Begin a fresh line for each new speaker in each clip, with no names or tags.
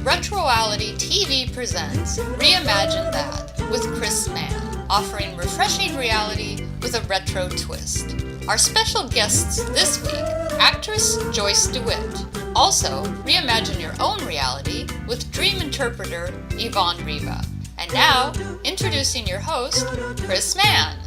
Retroality TV presents Reimagine That with Chris Mann, offering refreshing reality with a retro twist. Our special guests this week, actress Joyce DeWitt. Also, reimagine your own reality with dream interpreter Yvonne Riva. And now, introducing your host, Chris Mann.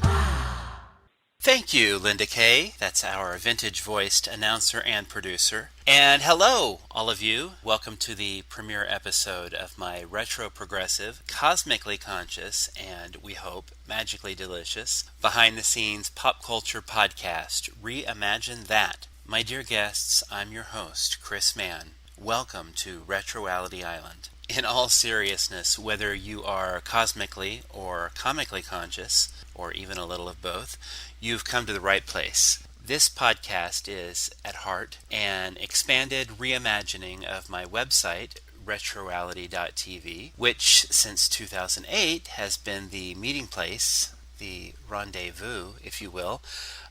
Thank you, Linda Kay. That's our vintage-voiced announcer and producer. And hello, all of you. Welcome to the premiere episode of my retro-progressive, cosmically conscious, and we hope magically delicious, behind-the-scenes pop culture podcast, Reimagine That. My dear guests, I'm your host, Chris Mann. Welcome to Retroality Island. In all seriousness, whether you are cosmically or comically conscious, or even a little of both, you've come to the right place. This podcast is, at heart, an expanded reimagining of my website, retroality.tv, which since 2008 has been the meeting place, the rendezvous, if you will,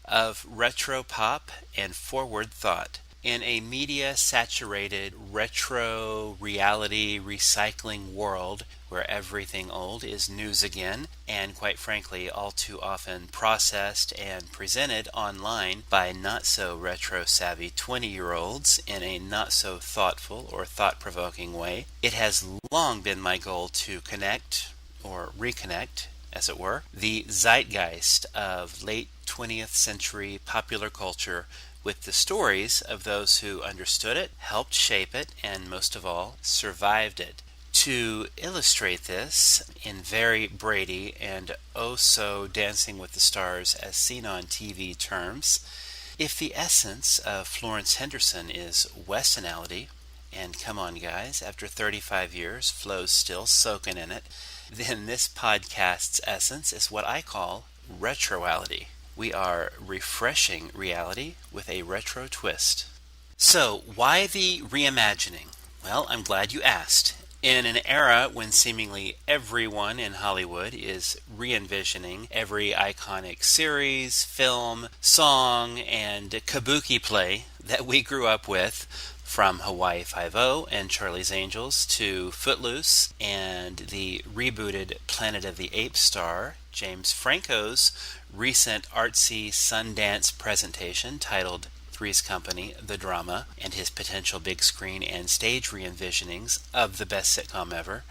of retro pop and forward thought. In a media-saturated retro reality recycling world where everything old is news again, and quite frankly all too often processed and presented online by not-so-retro-savvy 20-year-olds in a not-so-thoughtful or thought-provoking way, it has long been my goal to connect, or reconnect, as it were, the zeitgeist of late 20th century popular culture with the stories of those who understood it, helped shape it, and most of all, survived it. To illustrate this in very Brady and oh-so Dancing with the Stars as seen on TV terms, if the essence of Florence Henderson is Westonality, and come on guys, after 35 years, Flo's still soaking in it, then this podcast's essence is what I call retroality. We are refreshing reality with a retro twist. So, why the reimagining? Well, I'm glad you asked. In an era when seemingly everyone in Hollywood is re-envisioning every iconic series, film, song, and kabuki play that we grew up with, from Hawaii Five-0 and Charlie's Angels to Footloose and the rebooted Planet of the Apes star, James Franco's recent artsy Sundance presentation titled Three's Company, The Drama, and his potential big screen and stage re-envisionings of the best sitcom ever.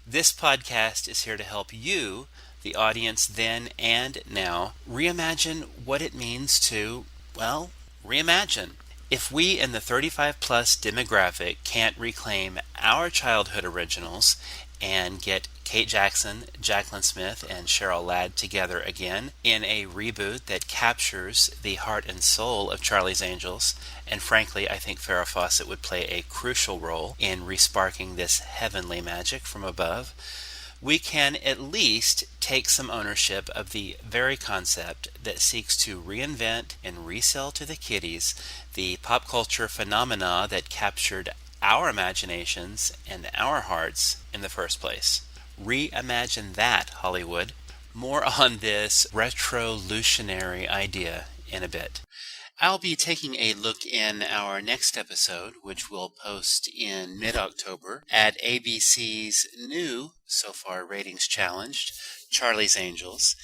This podcast is here to help you, the audience then and now, reimagine what it means to, well, reimagine. If we in the 35-plus demographic can't reclaim our childhood originals and get Kate Jackson, Jaclyn Smith, and Cheryl Ladd together again in a reboot that captures the heart and soul of Charlie's Angels, and frankly, I think Farrah Fawcett would play a crucial role in resparking this heavenly magic from above, we can at least take some ownership of the very concept that seeks to reinvent and resell to the kiddies the pop culture phenomena that captured our imaginations and our hearts in the first place. Reimagine that, Hollywood. More on this retrolutionary idea in a bit. I'll be taking a look in our next episode, which we'll post in mid-October, at ABC's new, so far ratings challenged, Charlie's Angels.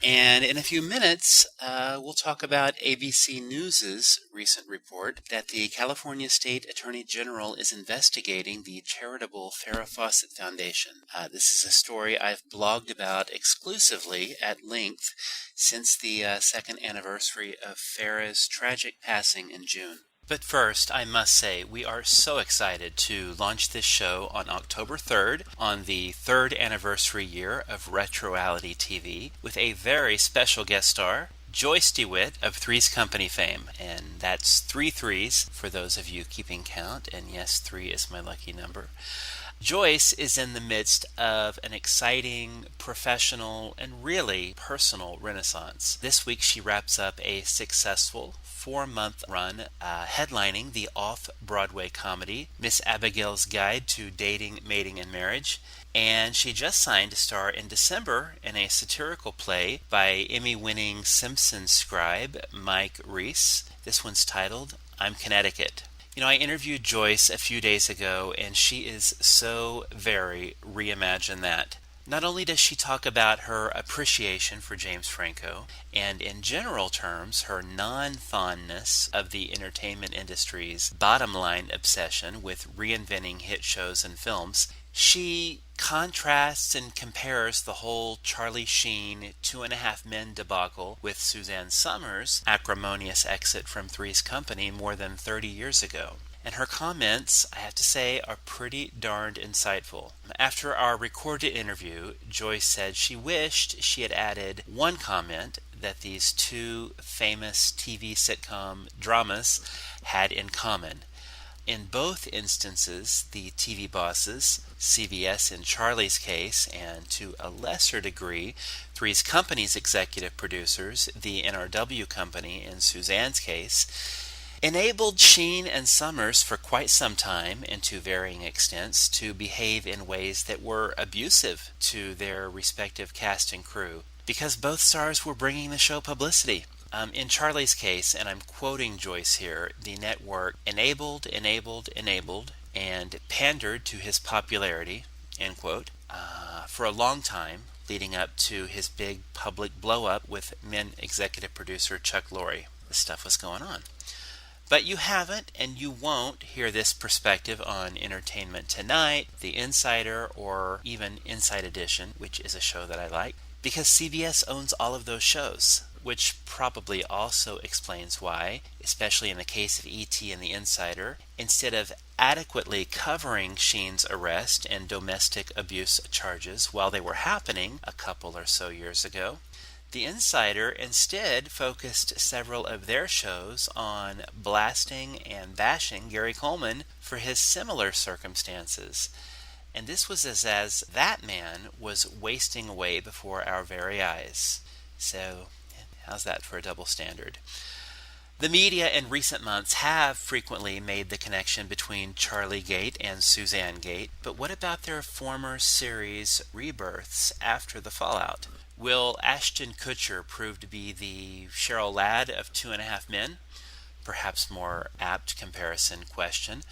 And in a few minutes, we'll talk about ABC News' recent report that the California State Attorney General is investigating the charitable Farrah Fawcett Foundation. This is a story I've blogged about exclusively at length since the second anniversary of Farrah's tragic passing in June. But first, I must say, we are so excited to launch this show on October 3rd, on the third anniversary year of Retroality TV, with a very special guest star, Joyce DeWitt of Three's Company fame. And that's 3 threes, for those of you keeping count, and yes, 3 is my lucky number. Joyce is in the midst of an exciting, professional, and really personal renaissance. This week she wraps up a successful 4-month run headlining the off-Broadway comedy Miss Abigail's Guide to Dating, Mating, and Marriage, and she just signed to star in December in a satirical play by Emmy-winning Simpsons scribe Mike Reiss. This one's titled I'm Connecticut. I interviewed Joyce a few days ago, and she is so very Reimagine That. Not only does she talk about her appreciation for James Franco, and in general terms, her non-fondness of the entertainment industry's bottom line obsession with reinventing hit shows and films, she contrasts and compares the whole Charlie Sheen 2.5 Men debacle with Suzanne Summers' acrimonious exit from Three's Company more than 30 years ago. And her comments, I have to say, are pretty darned insightful. After our recorded interview, Joyce said she wished she had added one comment that these two famous TV sitcom dramas had in common. In both instances, the TV bosses, CBS in Charlie's case, and to a lesser degree, Three's Company's executive producers, the NRW Company in Suzanne's case, enabled Sheen and Summers for quite some time, and to varying extents, to behave in ways that were abusive to their respective cast and crew, because both stars were bringing the show publicity. In Charlie's case, and I'm quoting Joyce here, the network enabled, and pandered to his popularity, end quote, for a long time, leading up to his big public blow-up with Men executive producer Chuck Lorre. This stuff was going on. But you haven't and you won't hear this perspective on Entertainment Tonight, The Insider, or even Inside Edition, which is a show that I like, because CBS owns all of those shows, which probably also explains why, especially in the case of E.T. and The Insider, instead of adequately covering Sheen's arrest and domestic abuse charges while they were happening a couple or so years ago, The Insider instead focused several of their shows on blasting and bashing Gary Coleman for his similar circumstances. And this was as that man was wasting away before our very eyes. So, how's that for a double standard? The media in recent months have frequently made the connection between Charlie Gate and Suzanne Gate, but what about their former series rebirths after the fallout? Will Ashton Kutcher prove to be the Cheryl Ladd of 2.5 Men? Perhaps more apt comparison question.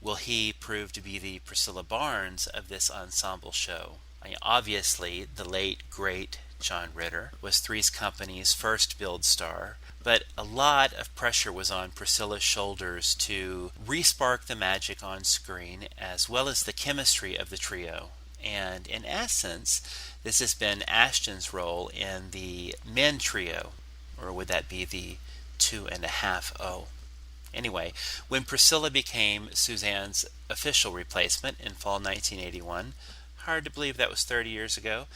Will he prove to be the Priscilla Barnes of this ensemble show? Obviously, the late, great John Ritter was Three's Company's first billed star, but a lot of pressure was on Priscilla's shoulders to re-spark the magic on screen as well as the chemistry of the trio. And in essence, this has been Ashton's role in the Men trio, or would that be the 2.5 Anyway, when Priscilla became Suzanne's official replacement in fall 1981, hard to believe that was 30 years ago,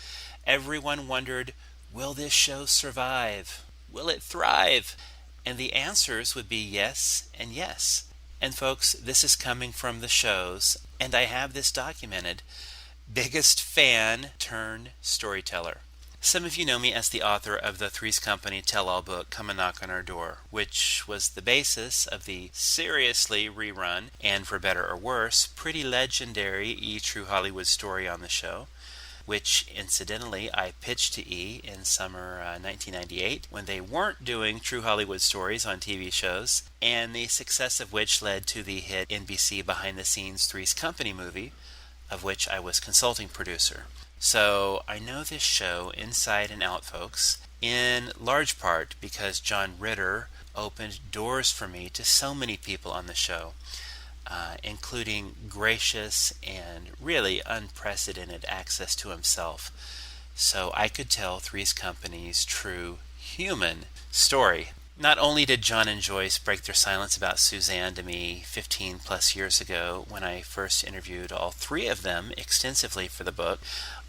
everyone wondered, will this show survive? Will it thrive? And the answers would be yes and yes. And folks, this is coming from the shows, and I have this documented. Biggest fan turned storyteller. Some of you know me as the author of the Three's Company tell-all book, Come and Knock on Our Door, which was the basis of the seriously rerun, and for better or worse, pretty legendary E! True Hollywood Story on the show, which incidentally I pitched to E! in summer 1998 when they weren't doing True Hollywood Stories on TV shows, and the success of which led to the hit NBC behind-the-scenes Three's Company movie, of which I was consulting producer. So I know this show inside and out, folks, in large part because John Ritter opened doors for me to so many people on the show, including gracious and really unprecedented access to himself, so I could tell Three's Company's true human story. Not only did John and Joyce break their silence about Suzanne to me 15 plus years ago when I first interviewed all three of them extensively for the book,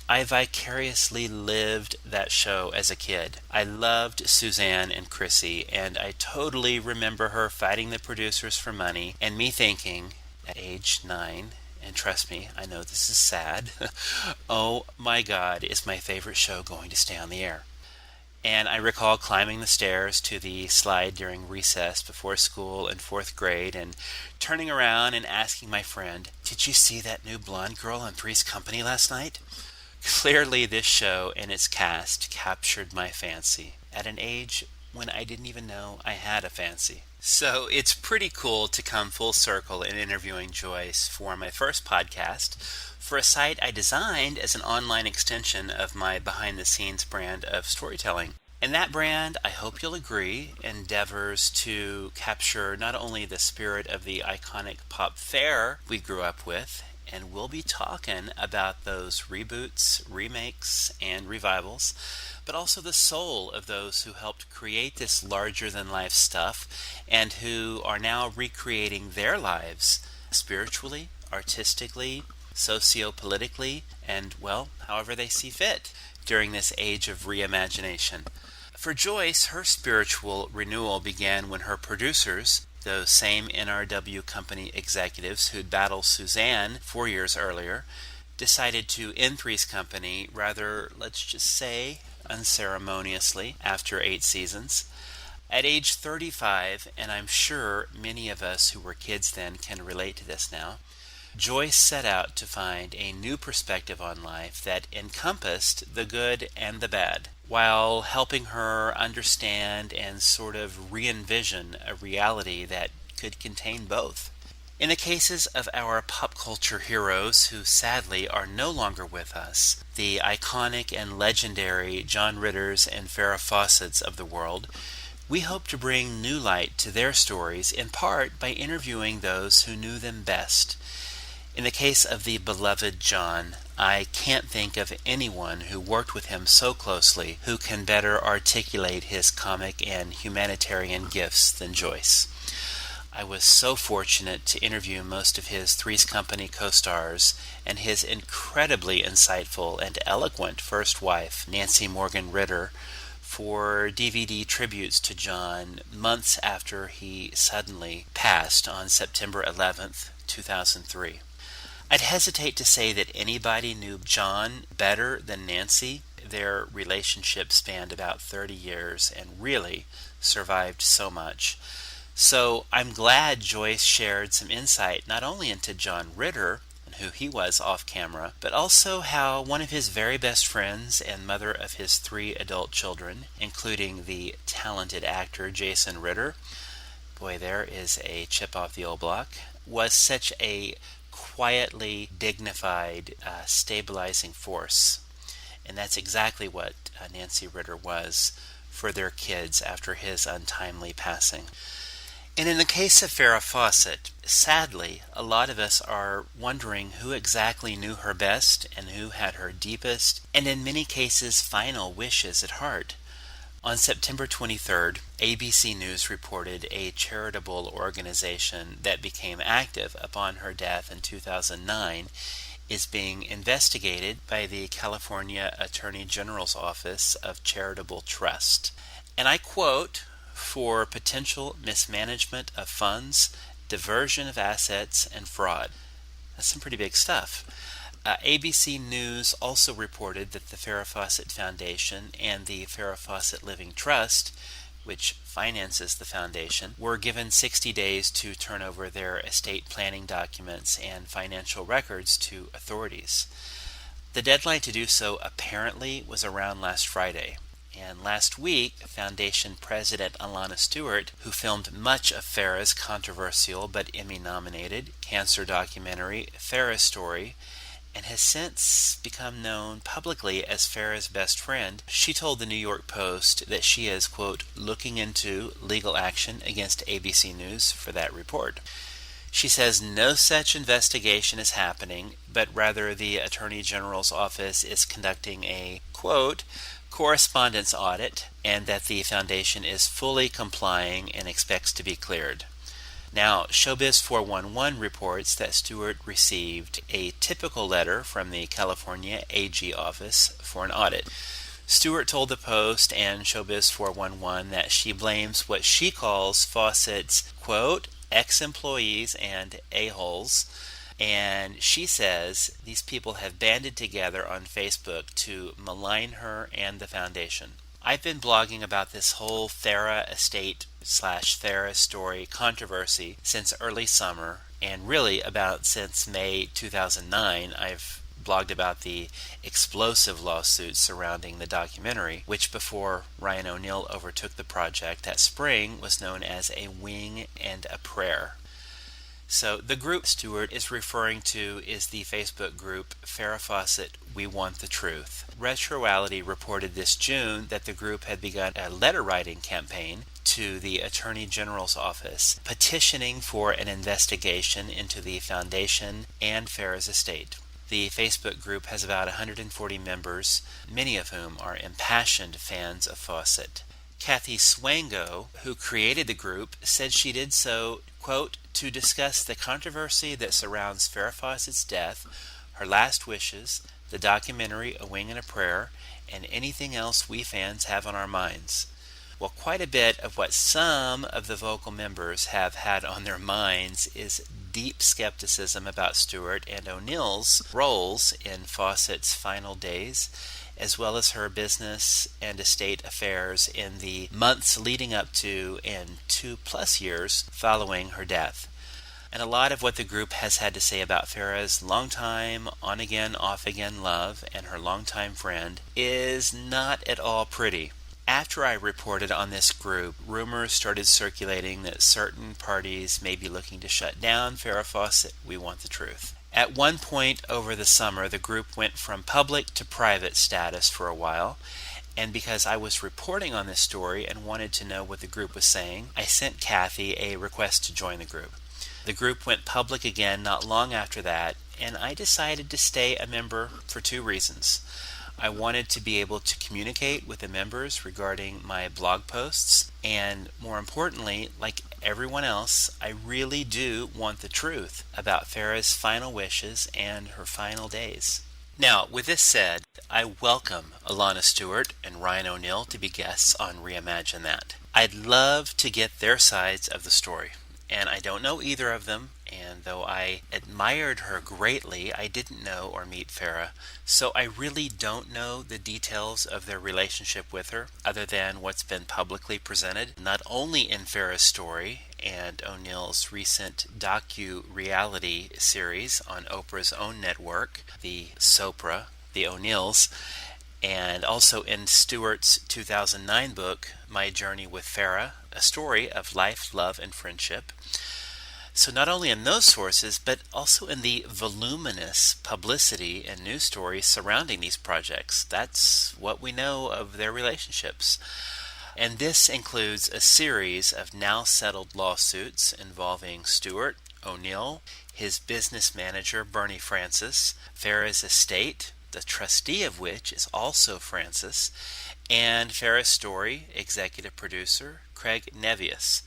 I vicariously lived that show as a kid. I loved Suzanne and Chrissy, and I totally remember her fighting the producers for money, and me thinking, at age 9, and trust me, I know this is sad, oh my God, is my favorite show going to stay on the air? And I recall climbing the stairs to the slide during recess before school in 4th grade and turning around and asking my friend, "Did you see that new blonde girl on Three's Company last night?" Clearly this show and its cast captured my fancy. At an age when I didn't even know I had a fancy. So it's pretty cool to come full circle in interviewing Joyce for my first podcast for a site I designed as an online extension of my behind-the-scenes brand of storytelling. And that brand, I hope you'll agree, endeavors to capture not only the spirit of the iconic pop fare we grew up with, and we'll be talking about those reboots, remakes, and revivals, but also the soul of those who helped create this larger-than-life stuff and who are now recreating their lives spiritually, artistically, socio-politically, and, well, however they see fit during this age of reimagination. For Joyce, her spiritual renewal began when her producers, those same NRW company executives who'd battled Suzanne 4 years earlier, decided to end Three's Company rather, let's just say, unceremoniously after 8 seasons. At age 35, and I'm sure many of us who were kids then can relate to this now, Joyce set out to find a new perspective on life that encompassed the good and the bad, while helping her understand and sort of re-envision a reality that could contain both. In the cases of our pop culture heroes who sadly are no longer with us, the iconic and legendary John Ritters and Farrah Fawcett's of the world, we hope to bring new light to their stories in part by interviewing those who knew them best. In the case of the beloved John, I can't think of anyone who worked with him so closely who can better articulate his comic and humanitarian gifts than Joyce. I was so fortunate to interview most of his Three's Company co-stars and his incredibly insightful and eloquent first wife, Nancy Morgan Ritter, for DVD tributes to John months after he suddenly passed on September 11th, 2003. I'd hesitate to say that anybody knew John better than Nancy. Their relationship spanned about 30 years and really survived so much. So I'm glad Joyce shared some insight not only into John Ritter and who he was off camera, but also how one of his very best friends and mother of his 3 adult children, including the talented actor Jason Ritter, boy, there is a chip off the old block, was such a quietly dignified, stabilizing force. And that's exactly what Nancy Ritter was for their kids after his untimely passing. And in the case of Farrah Fawcett, sadly, a lot of us are wondering who exactly knew her best and who had her deepest, and in many cases, final wishes at heart. On September 23rd, ABC News reported a charitable organization that became active upon her death in 2009 is being investigated by the California Attorney General's Office of Charitable Trust. And I quote, for potential mismanagement of funds, diversion of assets, and fraud. That's some pretty big stuff. ABC News also reported that the Farrah Fawcett Foundation and the Farrah Fawcett Living Trust, which finances the foundation, were given 60 days to turn over their estate planning documents and financial records to authorities. The deadline to do so apparently was around last Friday. And last week, Foundation President Alana Stewart, who filmed much of Farrah's controversial but Emmy-nominated cancer documentary Farrah's Story, and has since become known publicly as Farrah's best friend, she told the New York Post that she is, quote, looking into legal action against ABC News for that report. She says no such investigation is happening, but rather the Attorney General's office is conducting a, quote, correspondence audit, and that the foundation is fully complying and expects to be cleared. Now, Showbiz 411 reports that Stewart received a typical letter from the California AG office for an audit. Stewart told the Post and Showbiz 411 that she blames what she calls Fawcett's, quote, ex-employees and a-holes, and she says these people have banded together on Facebook to malign her and the foundation. I've been blogging about this whole Farrah estate / Farrah story controversy since early summer, and really about since May 2009. I've blogged about the explosive lawsuits surrounding the documentary, which before Ryan O'Neal overtook the project that spring was known as A Wing and a Prayer. So the group Stewart is referring to is the Facebook group Farrah Fawcett We Want the Truth. Retroality reported this June that the group had begun a letter writing campaign to the Attorney General's office petitioning for an investigation into the foundation and Farrah's estate. The Facebook group has about 140 members, many of whom are impassioned fans of Fawcett. Kathy Swango, who created the group, said she did so, quote, to discuss the controversy that surrounds Farrah Fawcett's death, her last wishes, the documentary A Wing and a Prayer, and anything else we fans have on our minds. Well, quite a bit of what some of the vocal members have had on their minds is deep skepticism about Stewart and O'Neal's roles in Fawcett's final days, as well as her business and estate affairs in the months leading up to and 2+ years following her death. And a lot of what the group has had to say about Farrah's longtime, on-again, off-again love and her longtime friend is not at all pretty. After I reported on this group, rumors started circulating that certain parties may be looking to shut down Farrah Fawcett We Want the Truth. At one point over the summer, the group went from public to private status for a while, and because I was reporting on this story and wanted to know what the group was saying, I sent Kathy a request to join the group. The group went public again not long after that, and I decided to stay a member for 2 reasons. I wanted to be able to communicate with the members regarding my blog posts, and more importantly, like everyone else, I really do want the truth about Farrah's final wishes and her final days. Now, with this said, I welcome Alana Stewart and Ryan O'Neal to be guests on Reimagine That. I'd love to get their sides of the story, and I don't know either of them, and though I admired her greatly, I didn't know or meet Farrah, so I really don't know the details of their relationship with her, other than what's been publicly presented, not only in Farrah's story and O'Neal's recent docu-reality series on Oprah's own network, the Sopra, The O'Neals, and also in Stewart's 2009 book, My Journey with Farrah, a story of life, love, and friendship. So not only in those sources, but also in the voluminous publicity and news stories surrounding these projects. That's what we know of their relationships. And this includes a series of now settled lawsuits involving Stewart, O'Neal, his business manager Bernie Francis, Farrah's estate, the trustee of which is also Francis, and Farrah's Story executive producer Craig Nevius,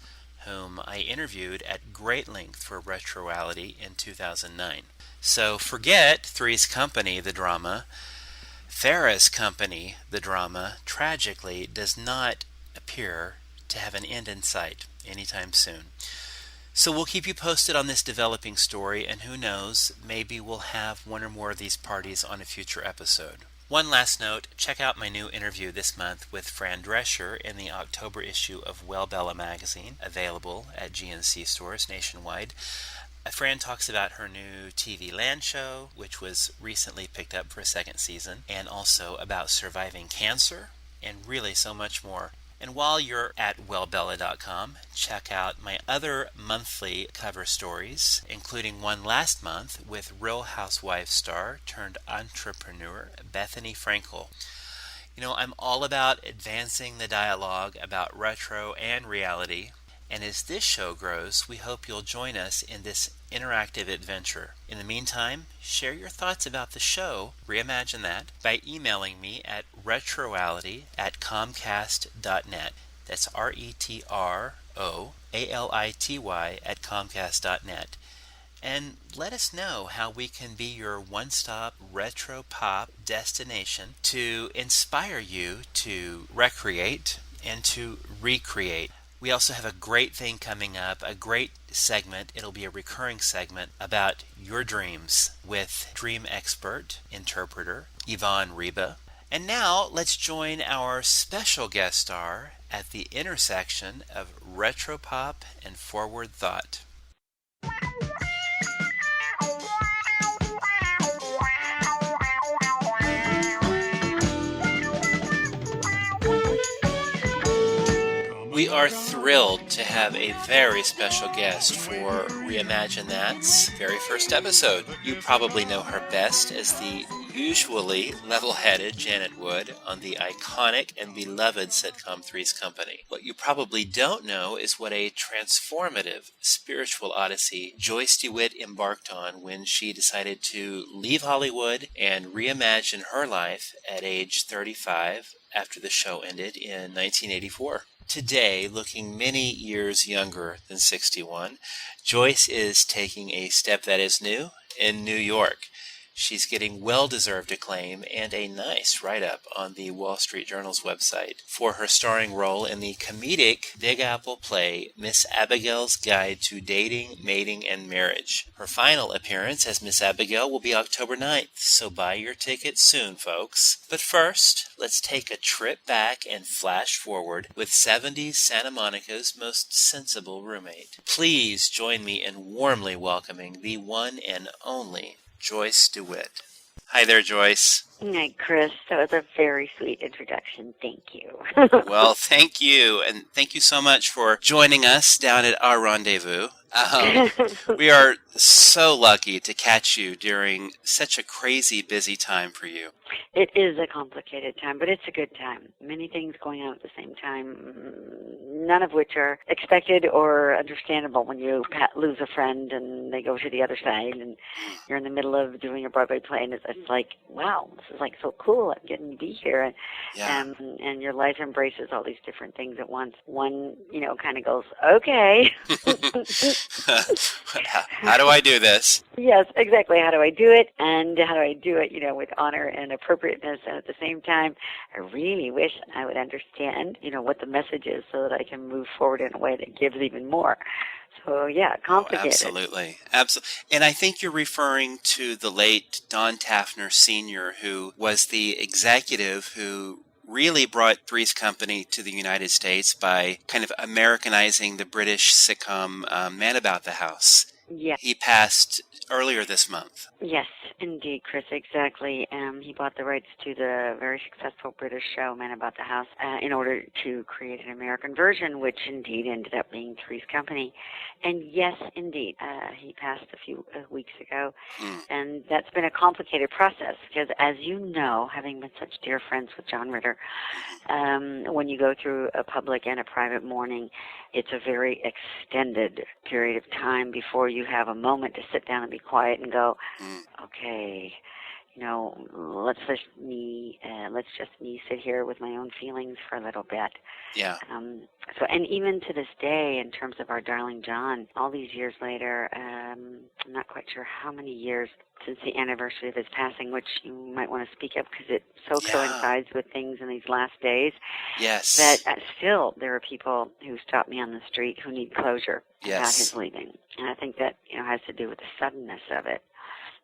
whom I interviewed at great length for Retroality in 2009. So forget Three's Company, the drama. Farrah's Company, the drama, tragically does not appear to have an end in sight anytime soon. So we'll keep you posted on this developing story, and who knows, maybe we'll have one or more of these parties on a future episode. One last note, check out my new interview this month with Fran Drescher in the October issue of Well Bella magazine, available at GNC stores nationwide. Fran talks about her new TV Land show, which was recently picked up for a 2nd season, and also about surviving cancer, and really so much more. And while you're at wellbella.com, check out my other monthly cover stories, including one last month with Real Housewives star turned entrepreneur Bethany Frankel. You know, I'm all about advancing the dialogue about retro and reality, and as this show grows, we hope you'll join us in this interactive adventure. In the meantime, share your thoughts about the show, Reimagine That, by emailing me at retroality@comcast.net. That's retroality@comcast.net. And let us know how we can be your one-stop retro pop destination to inspire you to recreate and to recreate. We also have a great thing coming up, a great segment. It'll be a recurring segment about your dreams with dream expert, interpreter, Yvonne Reba. And now let's join our special guest star at the intersection of retropop and forward thought. We are thrilled to have a very special guest for Reimagine That's very first episode. You probably know her best as the usually level-headed Janet Wood on the iconic and beloved sitcom Three's Company. What you probably don't know is what a transformative spiritual odyssey Joyce DeWitt embarked on when she decided to leave Hollywood and reimagine her life at age 35 after the show ended in 1984. Today, looking many years younger than 61, Joyce is taking a step that is new in New York. She's getting well-deserved acclaim and a nice write-up on the Wall Street Journal's website for her starring role in the comedic Big Apple play Miss Abigail's Guide to Dating, Mating, and Marriage. Her final appearance as Miss Abigail will be October 9th, so buy your tickets soon, folks. But first, let's take a trip back and flash forward with 70s Santa Monica's most sensible roommate. Please join me in warmly welcoming the one and only Joyce DeWitt. Hi there, Joyce.
Hi, Chris. That was a very sweet introduction. Thank you.
Well, thank you. And thank you so much for joining us down at our rendezvous. We are so lucky to catch you during such a crazy busy time for you.
It is a complicated time, but it's a good time. Many things going on at the same time, none of which are expected or understandable when you lose a friend and they go to the other side and you're in the middle of doing a Broadway play and it's like, wow, this is like so cool. I'm getting to be here. And your life embraces all these different things at once. One, kind of goes, okay.
How do I do this?
Yes, exactly. How do I do it? And how do I do it, with honor and appropriateness? And at the same time, I really wish I would understand, what the message is so that I can move forward in a way that gives even more. So, yeah, complicated.
Absolutely. And I think you're referring to the late Don Taffner Sr., who was the executive who really brought Three's Company to the United States by kind of Americanizing the British sitcom Man About the House.
Yes.
He passed earlier this month.
Yes, indeed, Chris, exactly. He bought the rights to the very successful British show Man About the House in order to create an American version, which indeed ended up being Three's Company. And yes, indeed, he passed a few weeks ago, and that's been a complicated process because, as you know, having been such dear friends with John Ritter, when you go through a public and a private mourning, it's a very extended period of time before you have a moment to sit down and be quiet and go, okay, let's just me sit here with my own feelings for a little bit.
Yeah.
And even to this day, in terms of our darling John, all these years later, I'm not quite sure how many years since the anniversary of his passing, which you might want to speak of because it so coincides with things in these last days.
Yes.
That still there are people who stop me on the street who need closure about his leaving. And I think that has to do with the suddenness of it.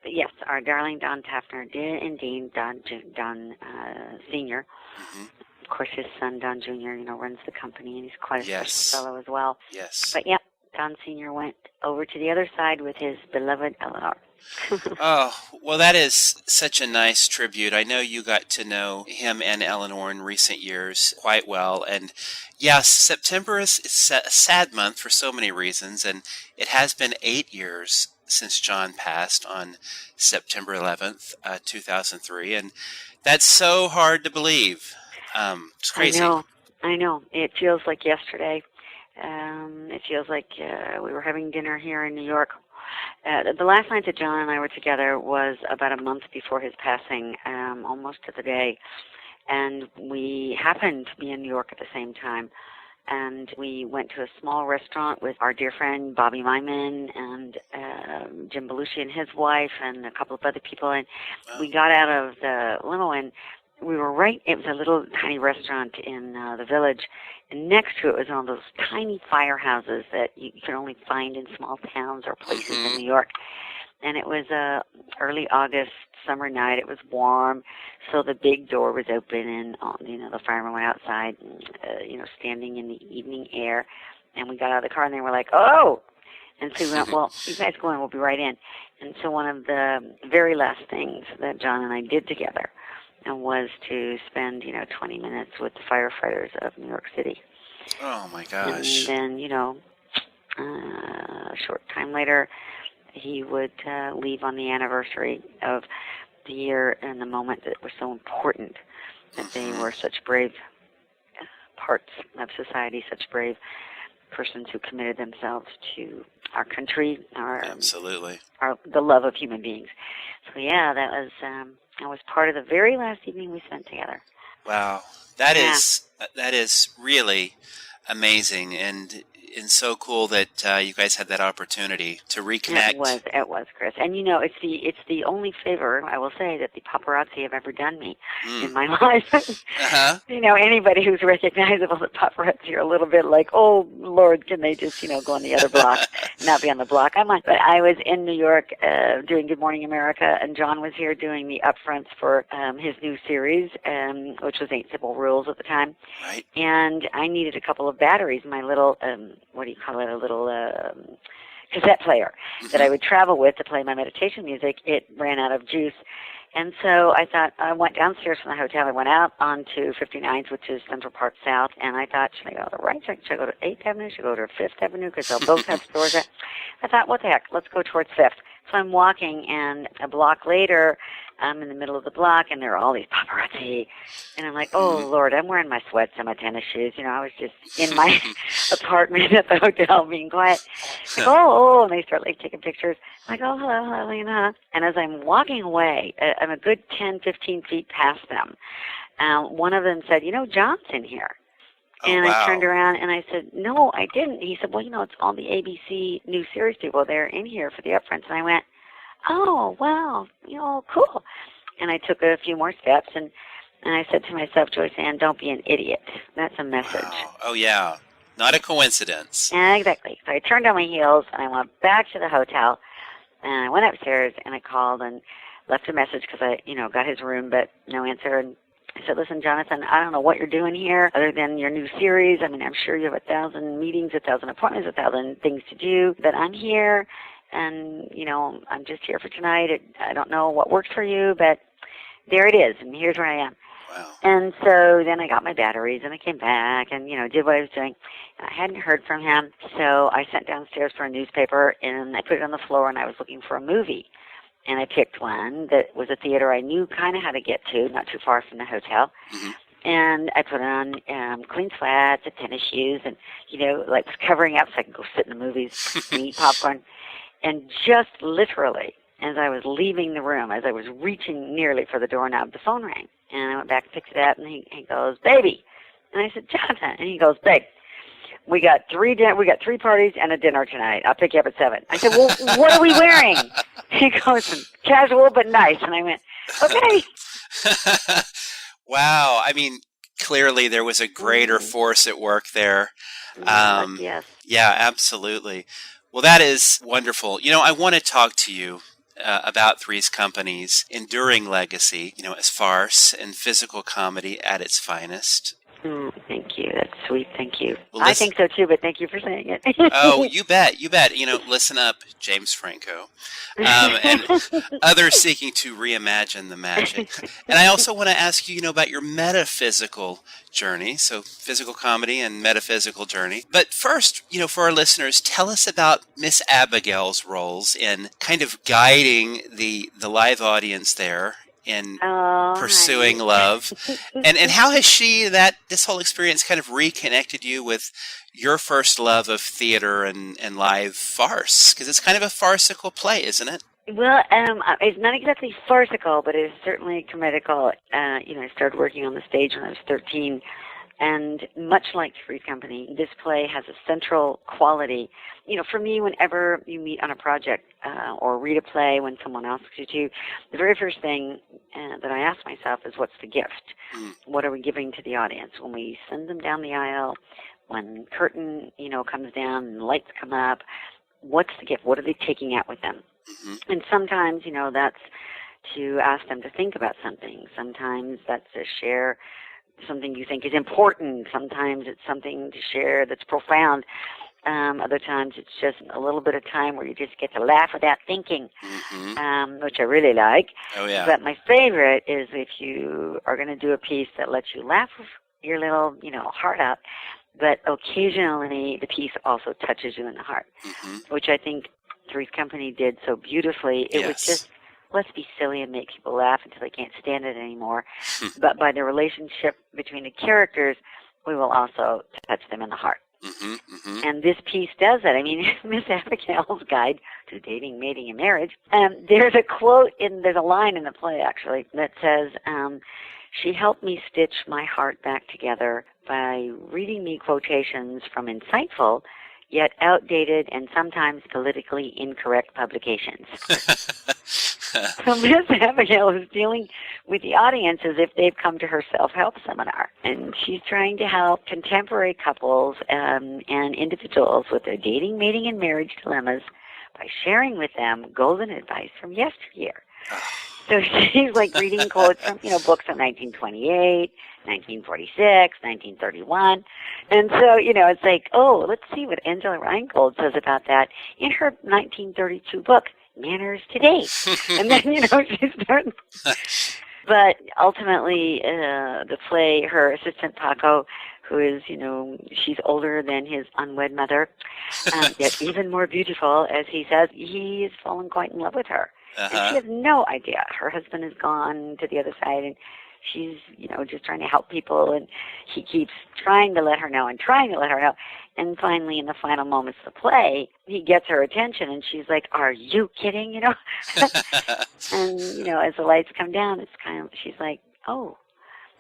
But yes, our darling Don Taffner did indeed, Don Sr. Of course, his son, Don Jr., runs the company, and he's quite a special fellow as well.
Yes.
But, Don Sr. went over to the other side with his beloved Eleanor.
Oh, well, that is such a nice tribute. I know you got to know him and Eleanor in recent years quite well. And, yes, September is a sad month for so many reasons, and it has been 8 years since John passed on September 11th, 2003, and that's so hard to believe. It's crazy.
I know. It feels like yesterday. It feels like we were having dinner here in New York. The last night that John and I were together was about a month before his passing, almost to the day, and we happened to be in New York at the same time. And we went to a small restaurant with our dear friend Bobby Myman and Jim Belushi and his wife and a couple of other people. And we got out of the limo and we were it was a little tiny restaurant in the village. And next to it was one of those tiny firehouses that you can only find in small towns or places in New York. And it was early August summer night. It was warm, so the big door was open, and the firemen went outside, standing in the evening air. And we got out of the car, and they were like, "Oh!" And so we went, "Well, you guys go in. We'll be right in." And so one of the very last things that John and I did together was to spend 20 minutes with the firefighters of New York City.
Oh, my
And
gosh.
then, a short time later, he would leave on the anniversary of the year and the moment that was so important, that they were such brave parts of society, such brave persons who committed themselves to our country,
Absolutely.
the love of human beings. So yeah, that was part of the very last evening we spent together.
Wow. That is really amazing and so cool that you guys had that opportunity to reconnect.
It was, Chris. And it's the only favor, I will say, that the paparazzi have ever done me in my life.
Uh-huh.
Anybody who's recognizable, the paparazzi are a little bit like, oh Lord, can they just go on the other block, not be on the block I'm on. But I was in New York doing Good Morning America, and John was here doing the upfronts for his new series, which was 8 Simple Rules at the time.
Right.
And I needed a couple of batteries, my little what do you call it, a little cassette player that I would travel with to play my meditation music. It ran out of juice. And so I thought, I went downstairs from the hotel. I went out onto 59th, which is Central Park South, and I thought, should I go to the right side? Should I go to 8th Avenue? Should I go to 5th Avenue? Because they'll both have stores there. I thought, what the heck? Let's go towards 5th. So I'm walking, and a block later, I'm in the middle of the block, and there are all these paparazzi. And I'm like, oh, Lord, I'm wearing my sweats and my tennis shoes. I was just in my apartment at the hotel being quiet. Like, and they start, taking pictures. I'm like, oh, hello. And as I'm walking away, I'm a good 10, 15 feet past them. One of them said, John's in here. And I turned around and I said, no, I didn't. He said, well, it's all the ABC new series people. They're in here for the upfronts. And I went, oh, wow, cool. And I took a few more steps and I said to myself, Joyce Ann, don't be an idiot. That's a message.
Wow. Oh, yeah. Not a coincidence.
Exactly. So I turned on my heels and I went back to the hotel and I went upstairs and I called and left a message because I, got his room, but no answer. And I said, listen, Jonathan, I don't know what you're doing here other than your new series. I mean, I'm sure you have 1,000 meetings, 1,000 appointments, 1,000 things to do, but I'm here, and, I'm just here for tonight. I don't know what works for you, but there it is, and here's where I am.
Wow.
And so then I got my batteries, and I came back and, did what I was doing. And I hadn't heard from him, so I sent downstairs for a newspaper, and I put it on the floor, and I was looking for a movie. And I picked one that was a theater I knew kind of how to get to, not too far from the hotel.
Mm-hmm.
And I put on clean sweats and tennis shoes and, was covering up so I could go sit in the movies and eat popcorn. And just literally, as I was leaving the room, as I was reaching nearly for the doorknob, the phone rang. And I went back and picked it up, and he goes, baby. And I said, Jonathan. And he goes, babe, we got 3 parties and a dinner tonight. I'll pick you up at 7. I said, well, what are we wearing? He goes, casual but nice. And I went, okay.
Wow. I mean, clearly there was a greater force at work there.
Yes.
Yeah, absolutely. Well, that is wonderful. I want to talk to you about Three's Company's enduring legacy, as farce and physical comedy at its finest.
Thank you. That's sweet. Thank you.
Well,
I think so too, but thank you for saying it.
Oh, you bet. Listen up, James Franco, and others seeking to reimagine the magic. And I also want to ask you, about your metaphysical journey. So physical comedy and metaphysical journey. But first, for our listeners, tell us about Miss Abigail's roles in kind of guiding the live audience there in pursuing love. And how has this whole experience kind of reconnected you with your first love of theater and live farce? Because it's kind of a farcical play, isn't it?
Well, it's not exactly farcical, but it's certainly comedical. I started working on the stage when I was 13. And much like Three's Company, this play has a central quality. For me, whenever you meet on a project or read a play when someone asks you to, the very first thing that I ask myself is, what's the gift? What are we giving to the audience? When we send them down the aisle, when curtain, comes down and lights come up, what's the gift? What are they taking out with them? Mm-hmm. And sometimes, that's to ask them to think about something. Sometimes that's to share something you think is important. Sometimes it's something to share that's profound. Other times it's just a little bit of time where you just get to laugh without thinking, which I really like.
Oh, yeah.
But my favorite is if you are going to do a piece that lets you laugh your little, heart out, but occasionally the piece also touches you in the heart, which I think Three's Company did so beautifully. It was just, let's be silly and make people laugh until they can't stand it anymore. But by the relationship between the characters, we will also touch them in the heart. And this piece does that. I mean, Miss Abigail's Guide to Dating, Mating, and Marriage. There's a line in the play, actually, that says, she helped me stitch my heart back together by reading me quotations from insightful, yet outdated and sometimes politically incorrect publications. So Miss Abigail is dealing with the audience as if they've come to her self-help seminar. And she's trying to help contemporary couples and individuals with their dating, mating, and marriage dilemmas by sharing with them golden advice from yesteryear. So she's like reading quotes from, books from 1928, 1946, 1931. And so, it's like, oh, let's see what Angela Reingold says about that in her 1932 book, Manners Today. And then, she starts. But ultimately, the play, her assistant Paco, who is, she's older than his unwed mother, yet even more beautiful, as he says, he has fallen quite in love with her. And she has no idea. Her husband has gone to the other side, and she's, just trying to help people, and he keeps trying to let her know and trying to let her know. And finally, in the final moments of the play, he gets her attention, and she's like, are you kidding, And, as the lights come down, it's kind of, she's like, oh.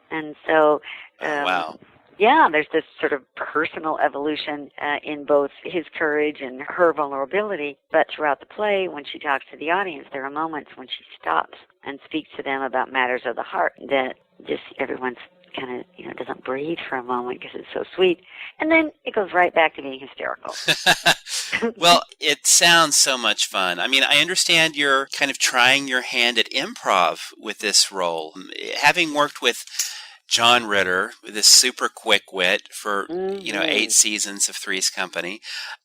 And so,
wow.
Yeah, there's this sort of personal evolution in both his courage and her vulnerability. But throughout the play, when she talks to the audience, there are moments when she stops and speaks to them about matters of the heart that just everyone's kind of, doesn't breathe for a moment because it's so sweet. And then it goes right back to being hysterical.
Well, it sounds so much fun. I mean, I understand you're kind of trying your hand at improv with this role. Having worked with John Ritter, this super quick wit for 8 seasons of Three's Company,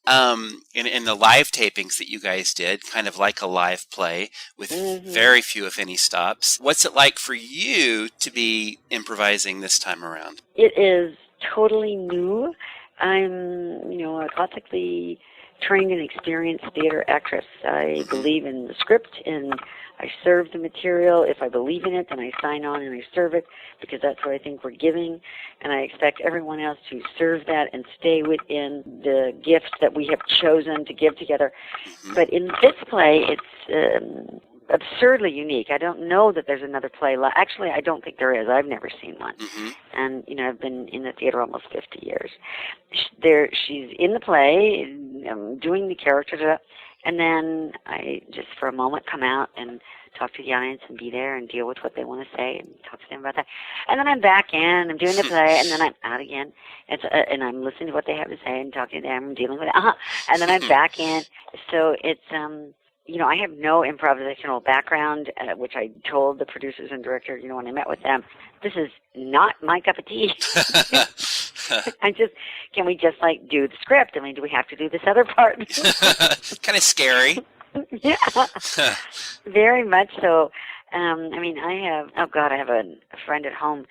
in the live tapings that you guys did, kind of like a live play with very few, if any, stops. What's it like for you to be improvising this time around?
It is totally new. I'm, a classically trained and experienced theater actress. I believe in the script, and I serve the material. If I believe in it, then I sign on and I serve it, because that's what I think we're giving. And I expect everyone else to serve that and stay within the gifts that we have chosen to give together. But in this play, it's absurdly unique. I don't know that there's another play. Actually, I don't think there is. I've never seen one. And, I've been in the theater almost 50 years. She's in the play, doing the characters, and then I just for a moment come out and talk to the audience and be there and deal with what they want to say and talk to them about that. And then I'm back in, I'm doing the play, and then I'm out again. And I'm listening to what they have to say and talking to them and dealing with it. And then I'm back in. So it's, I have no improvisational background, which I told the producers and director, when I met with them, this is not my cup of tea. Can we just do the script? I mean, do we have to do this other part?
Kind of scary.
Yeah, very much so. I have a friend at home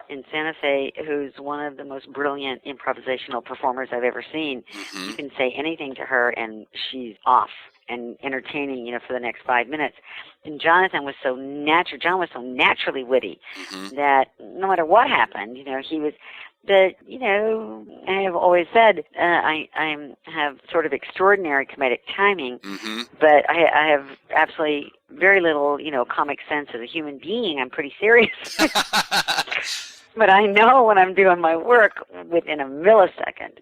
in Santa Fe who's one of the most brilliant improvisational performers I've ever seen. You can say anything to her and she's off and entertaining, for the next 5 minutes. And John was so naturally witty that no matter what happened, he was. But, I have always said I have sort of extraordinary comedic timing, but I have absolutely very little, comic sense as a human being. I'm pretty serious. But I know when I'm doing my work within a millisecond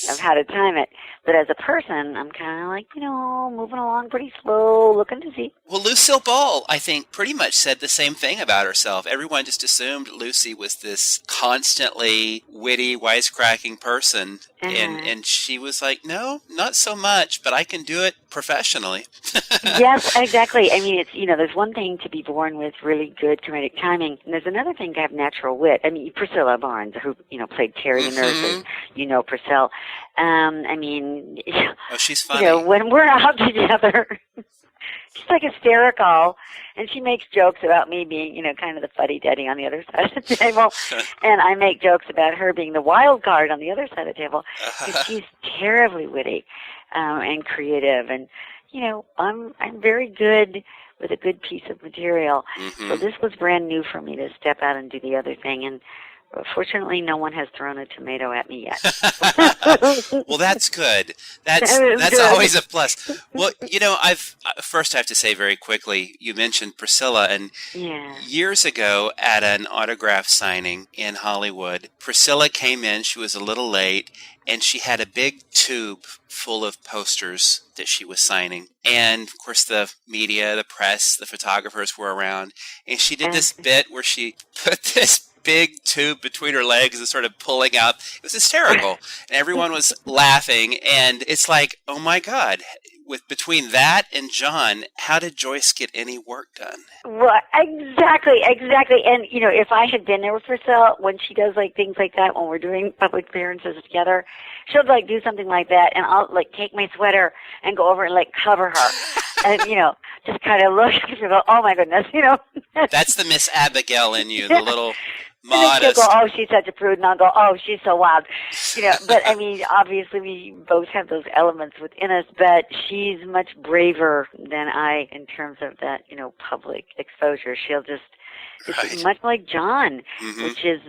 of how to time it. But as a person, I'm kind of moving along pretty slow, looking to see.
Well, Lucille Ball, I think, pretty much said the same thing about herself. Everyone just assumed Lucy was this constantly witty, wisecracking person. And she was like, no, not so much, but I can do it professionally.
Yes, exactly. I mean, it's, there's one thing to be born with really good comedic timing, and there's another thing to have natural wit. I mean, Priscilla Barnes, who, played Terry the nurse, Priscilla.
Oh, she's funny.
When we're out together, She's like hysterical, and she makes jokes about me being, kind of the fuddy-duddy on the other side of the table, and I make jokes about her being the wild card on the other side of the table. Because she's terribly witty and creative, and I'm very good with a good piece of material.
Mm-hmm.
So this was brand new for me to step out and do the other thing, and fortunately, no one has thrown a tomato at me yet.
Well, that's good. That's
good.
always a plus. Well, first I have to say very quickly, you mentioned Priscilla, and years ago at an autograph signing in Hollywood, Priscilla came in. She was a little late, and she had a big tube full of posters that she was signing. And, of course, the media, the press, the photographers were around. And she did this bit where she put this big tube between her legs and sort of pulling out. It was hysterical. And everyone was laughing. And it's like, oh, my God. Between that and John, how did Joyce get any work done?
Well, exactly. And, if I had been there with Priscilla when she does, things like that, when we're doing public appearances together, she'll, do something like that, and I'll, take my sweater and go over and, cover her. And, just kind of look and go, oh, my goodness,
That's the Miss Abigail in you, the little
modest. And then she'll go, oh, she's such a prude, and I'll go, oh, she's so wild. But, obviously we both have those elements within us, but she's much braver than I in terms of that, public exposure. She'll just, it's much like John, which is,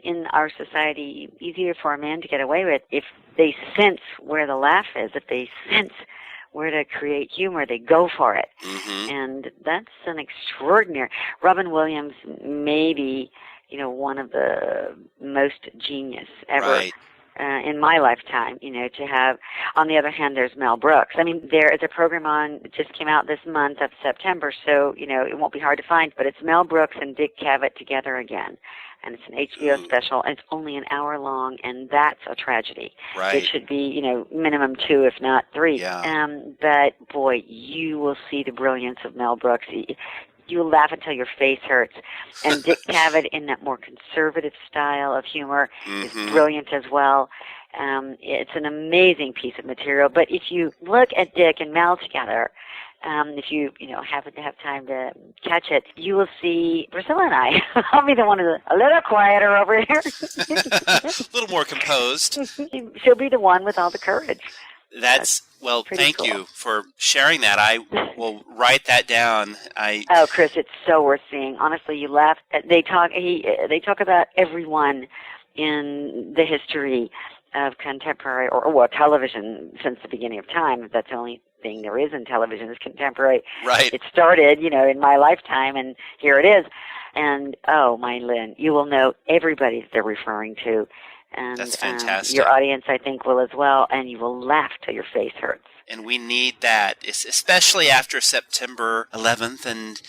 in our society, easier for a man to get away with if they sense where the laugh is, if they sense where to create humor, they go for it. And that's an extraordinary. Robin Williams, maybe, one of the most genius ever in my lifetime, to have. On the other hand, there's Mel Brooks. There is a program it just came out this month of September, so, it won't be hard to find, but it's Mel Brooks and Dick Cavett together again. And it's an HBO special, and it's only an hour long, and that's a tragedy. It should be, minimum 2, if not 3.
Yeah.
But, boy, you will see the brilliance of Mel Brooks. You'll laugh until your face hurts. And Dick Cavett, in that more conservative style of humor, is brilliant as well. It's an amazing piece of material. But if you look at Dick and Mel together, if you happen to have time to catch it, you will see Priscilla and I. I'll be the one who's a little quieter over here.
A little more composed.
She'll be the one with all the courage.
That's thank you for sharing that. I will write that down.
Oh, Chris, it's so worth seeing. Honestly, you laugh. They talk about everyone in the history of contemporary or television since the beginning of time. That's the only thing there is in television is contemporary.
Right.
It started, in my lifetime, and here it is. And, oh, my Lynn, you will know everybody that they're referring to. And,
that's fantastic.
Your audience, I think, will as well, and you will laugh till your face hurts.
And we need that, especially after September 11th. And,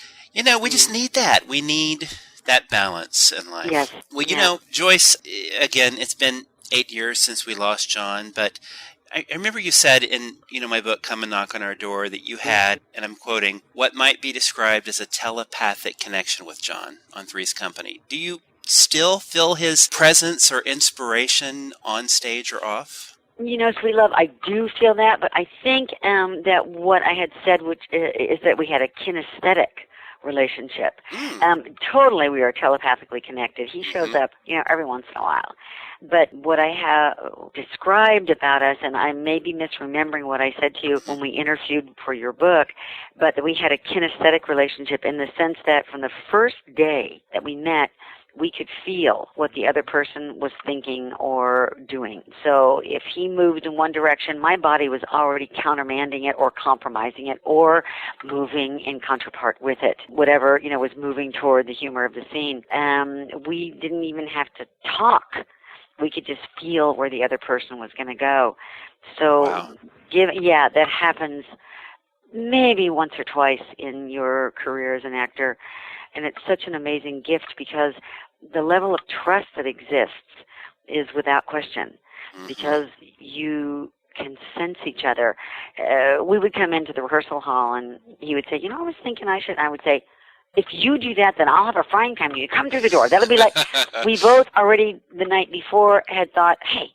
we just need that. We need that balance in life.
Yes.
Well, Joyce, again, it's been 8 years since we lost John, but I remember you said in, my book, Come and Knock on Our Door, that you had, and I'm quoting, what might be described as a telepathic connection with John on Three's Company. Do you still feel his presence or inspiration on stage or off?
Sweet love, I do feel that, but I think that what I had said, which is that we had a kinesthetic relationship. Totally, we are telepathically connected. He shows up, every once in a while. But what I have described about us, and I may be misremembering what I said to you when we interviewed for your book, but that we had a kinesthetic relationship in the sense that from the first day that we met, we could feel what the other person was thinking or doing. So if he moved in one direction, my body was already countermanding it or compromising it or moving in contrapart with it. Whatever, was moving toward the humor of the scene. We didn't even have to talk. We could just feel where the other person was going to go. So, that happens maybe once or twice in your career as an actor. And it's such an amazing gift because the level of trust that exists is without question because you can sense each other. We would come into the rehearsal hall and he would say, I was thinking I would say, if you do that, then I'll have a frying pan when you come through the door. That'll be like, we both already the night before had thought, hey,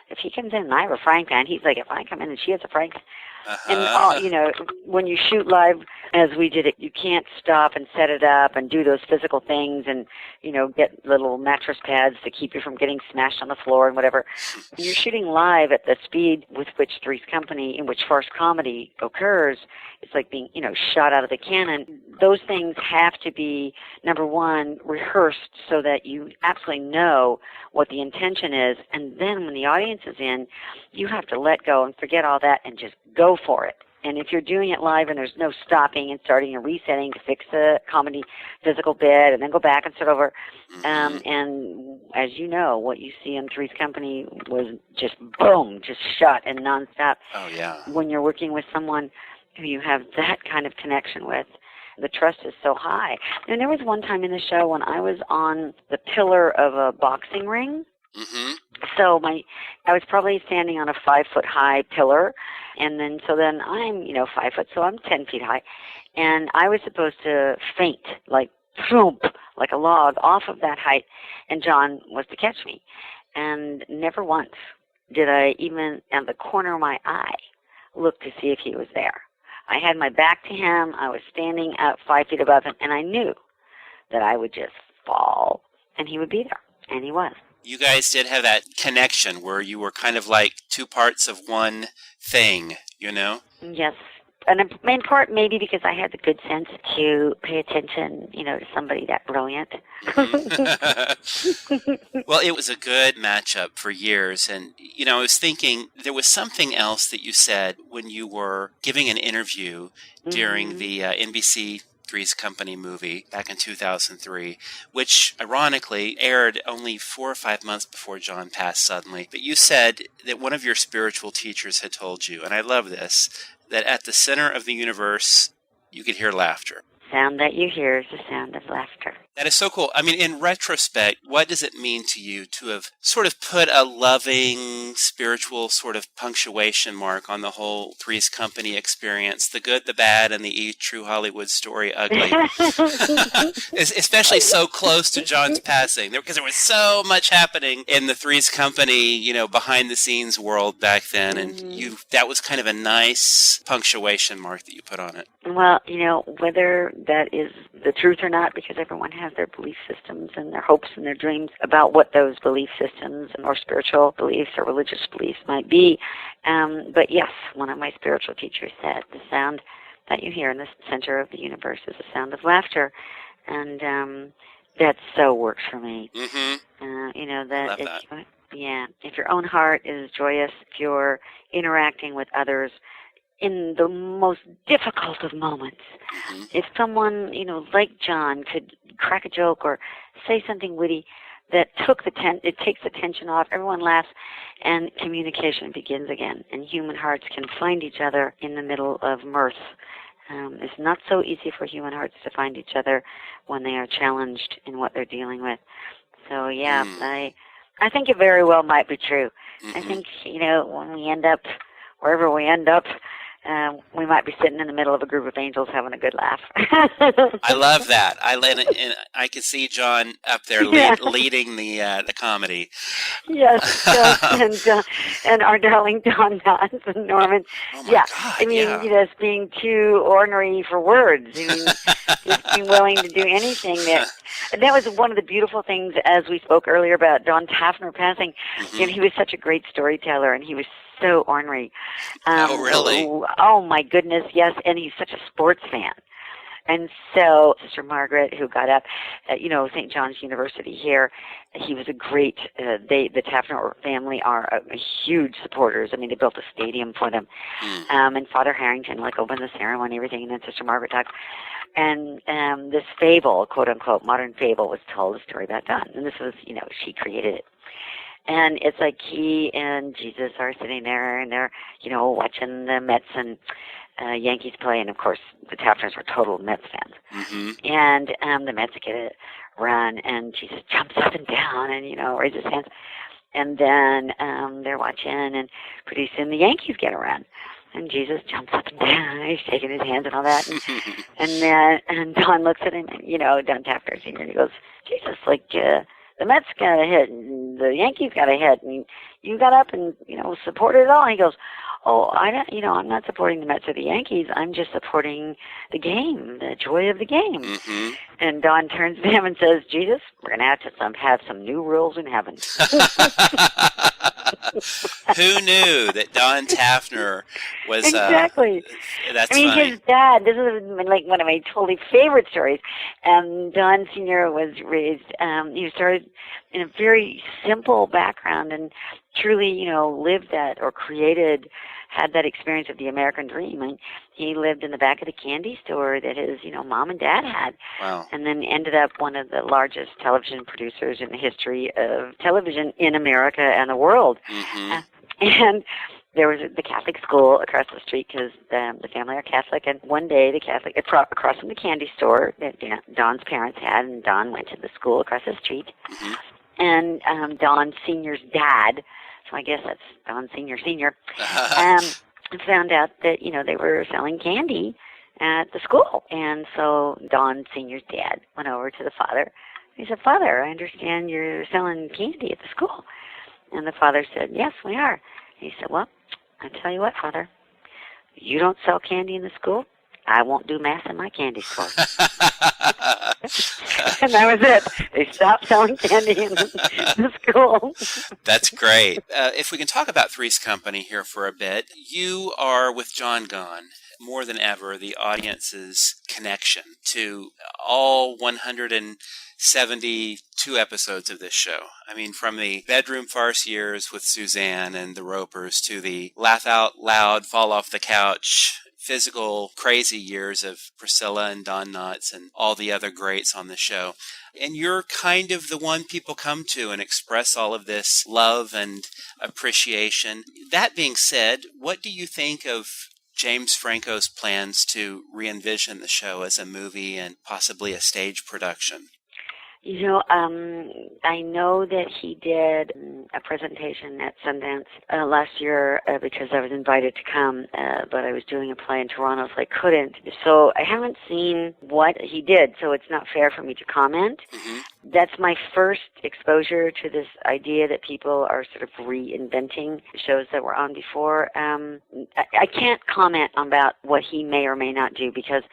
if he comes in and I have a frying pan, he's like, if I come in and she has a frying pan.
Uh-huh.
And, when you shoot live, as we did it, you can't stop and set it up and do those physical things and, get little mattress pads to keep you from getting smashed on the floor and whatever. When you're shooting live at the speed with which Three's Company, in which farce comedy occurs, it's like being, shot out of the cannon. Those things have to be, number one, rehearsed so that you absolutely know what the intention is. And then when the audience is in, you have to let go and forget all that and just go for it. And if you're doing it live and there's no stopping and starting and resetting to fix the comedy physical bit and then go back and start over, and as you know, what you see in Three's Company was just boom, just shot and nonstop.
Oh, yeah.
When you're working with someone who you have that kind of connection with, the trust is so high. And there was one time in the show when I was on the pillar of a boxing ring.
Mm-hmm.
So I was probably standing on a 5-foot-high pillar, and then I'm 5 foot, so I'm 10 feet high, and I was supposed to faint like a log off of that height, and John was to catch me, and never once did I even at the corner of my eye look to see if he was there. I had my back to him. I was standing up 5 feet above him, and I knew that I would just fall, and he would be there, and he was.
You guys did have that connection where you were kind of like two parts of one thing,
Yes. And in part maybe because I had the good sense to pay attention, to somebody that brilliant.
Well, it was a good matchup for years. And, I was thinking there was something else that you said when you were giving an interview during the NBC Three's Company movie back in 2003, which ironically aired only 4 or 5 months before John passed suddenly. But you said that one of your spiritual teachers had told you, and I love this, that at the center of the universe, you could hear laughter.
Sound that you hear is the sound of laughter.
That is so cool. I mean, in retrospect, what does it mean to you to have sort of put a loving, spiritual sort of punctuation mark on the whole Three's Company experience, the good, the bad, and the true Hollywood story ugly? Especially so close to John's passing, because there was so much happening in the Three's Company, behind-the-scenes world back then, and that was kind of a nice punctuation mark that you put on it.
Well, whether that is the truth or not, because everyone has their belief systems and their hopes and their dreams about what those belief systems or spiritual beliefs or religious beliefs might be. But yes, one of my spiritual teachers said, the sound that you hear in the center of the universe is the sound of laughter. And that so works for me.
Mm-hmm.
That,
love that.
If your own heart is joyous, if you're interacting with others in the most difficult of moments. If someone, like John could crack a joke or say something witty that it takes the tension off, everyone laughs, and communication begins again. And human hearts can find each other in the middle of mirth. It's not so easy for human hearts to find each other when they are challenged in what they're dealing with. So, I think it very well might be true. I think, when we end up, wherever we end up, we might be sitting in the middle of a group of angels having a good laugh.
I love that. I can see John up there leading the comedy.
Yes, and our darling Don Knotts and Norman.
Oh my God,
just being too ornery for words. Just being willing to do anything that was one of the beautiful things, as we spoke earlier about Don Taffner passing. He was such a great storyteller, and he was so ornery.
Oh, really?
Oh, my goodness, yes. And he's such a sports fan. And so Sister Margaret, who got up at, St. John's University here, he was a great, the Taffner family are huge supporters. I mean, they built a stadium for them. And Father Harrington, opened the ceremony, everything, and then Sister Margaret talked. And this fable, quote-unquote, modern fable, was told, a story about Don. And this was, she created it. And it's like he and Jesus are sitting there, and they're, watching the Mets and Yankees play. And, of course, the Taffners were total Mets fans. And the Mets get a run, and Jesus jumps up and down and, raises his hands. And then they're watching, and pretty soon the Yankees get a run. And Jesus jumps up and down, and he's shaking his hands and all that. And Don looks at him, and, Don Taffner Sr., and he goes, Jesus, the Mets got a hit, and the Yankees got a hit, and you got up and, supported it all. And he goes, oh, I'm not supporting the Mets or the Yankees. I'm just supporting the game, the joy of the game.
Mm-hmm.
And Don turns to him and says, Jesus, we're going to have some new rules in heaven.
Who knew that Don Taffner was...
Exactly.
That's
funny. His dad, this is like one of my totally favorite stories. Don Sr. was raised, he started in a very simple background and truly, lived that or had that experience of the American dream. And he lived in the back of the candy store that his, mom and dad had.
Wow.
And then ended up one of the largest television producers in the history of television in America and the world.
Mm-hmm.
And there was the Catholic school across the street because the family are Catholic. And one day, the Catholic, across from the candy store that Don's parents had, and Don went to the school across the street.
Mm-hmm.
And Don Sr.'s dad, so I guess that's Don Sr. Found out that, they were selling candy at the school. And so Don Sr.'s dad went over to the father. He said, Father, I understand you're selling candy at the school. And the father said, yes, we are. He said, well, I tell you what, Father, you don't sell candy in the school, I won't do math in my candy store. And that was it. They stopped selling candy in the school.
That's great. If we can talk about Three's Company here for a bit, you are, with John gone, more than ever, the audience's connection to all 172 episodes of this show. I mean, from the bedroom farce years with Suzanne and the Ropers to the laugh out loud, fall off the couch, physical, crazy years of Priscilla and Don Knotts and all the other greats on the show. And you're kind of the one people come to and express all of this love and appreciation. That being said, what do you think of James Franco's plans to re-envision the show as a movie and possibly a stage production?
I know that he did a presentation at Sundance last year because I was invited to come, but I was doing a play in Toronto, so I couldn't. So I haven't seen what he did, so it's not fair for me to comment.
Mm-hmm.
That's my first exposure to this idea that people are sort of reinventing shows that were on before. I can't comment about what he may or may not do because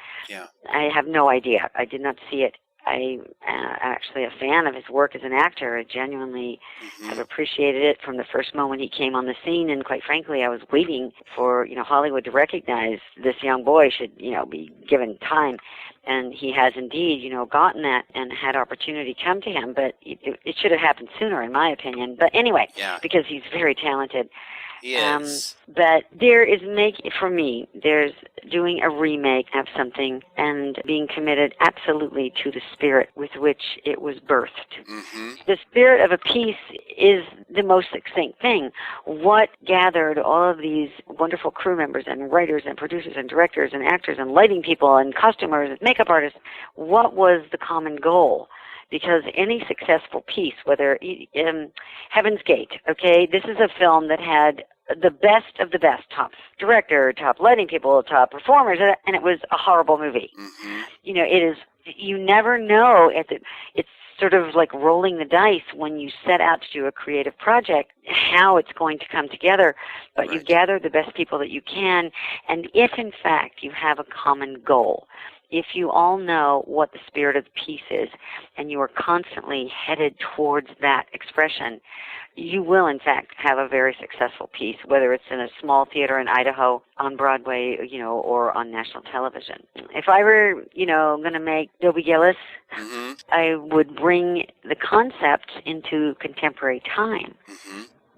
I have no idea. I did not see it. I'm actually a fan of his work as an actor. I genuinely have appreciated it from the first moment he came on the scene, and quite frankly, I was waiting for Hollywood to recognize this young boy should be given time, and he has indeed gotten that and had opportunity come to him, but it should have happened sooner, in my opinion. But anyway, because he's very talented.
Yes.
But there is there's doing a remake of something and being committed absolutely to the spirit with which it was birthed.
Mm-hmm.
The spirit of a piece is the most succinct thing. What gathered all of these wonderful crew members and writers and producers and directors and actors and lighting people and costumers and makeup artists, what was the common goal? Because any successful piece, whether Heaven's Gate, okay, this is a film that had the best of the best, top director, top lighting people, top performers, and it was a horrible movie.
Mm-hmm.
It is, you never know, it's sort of like rolling the dice when you set out to do a creative project, how it's going to come together, but you gather the best people that you can, and if in fact you have a common goal, if you all know what the spirit of the piece is and you are constantly headed towards that expression, you will in fact have a very successful piece, whether it's in a small theater in Idaho, on Broadway, or on national television. If I were, going to make Dobie Gillis, I would bring the concept into contemporary time,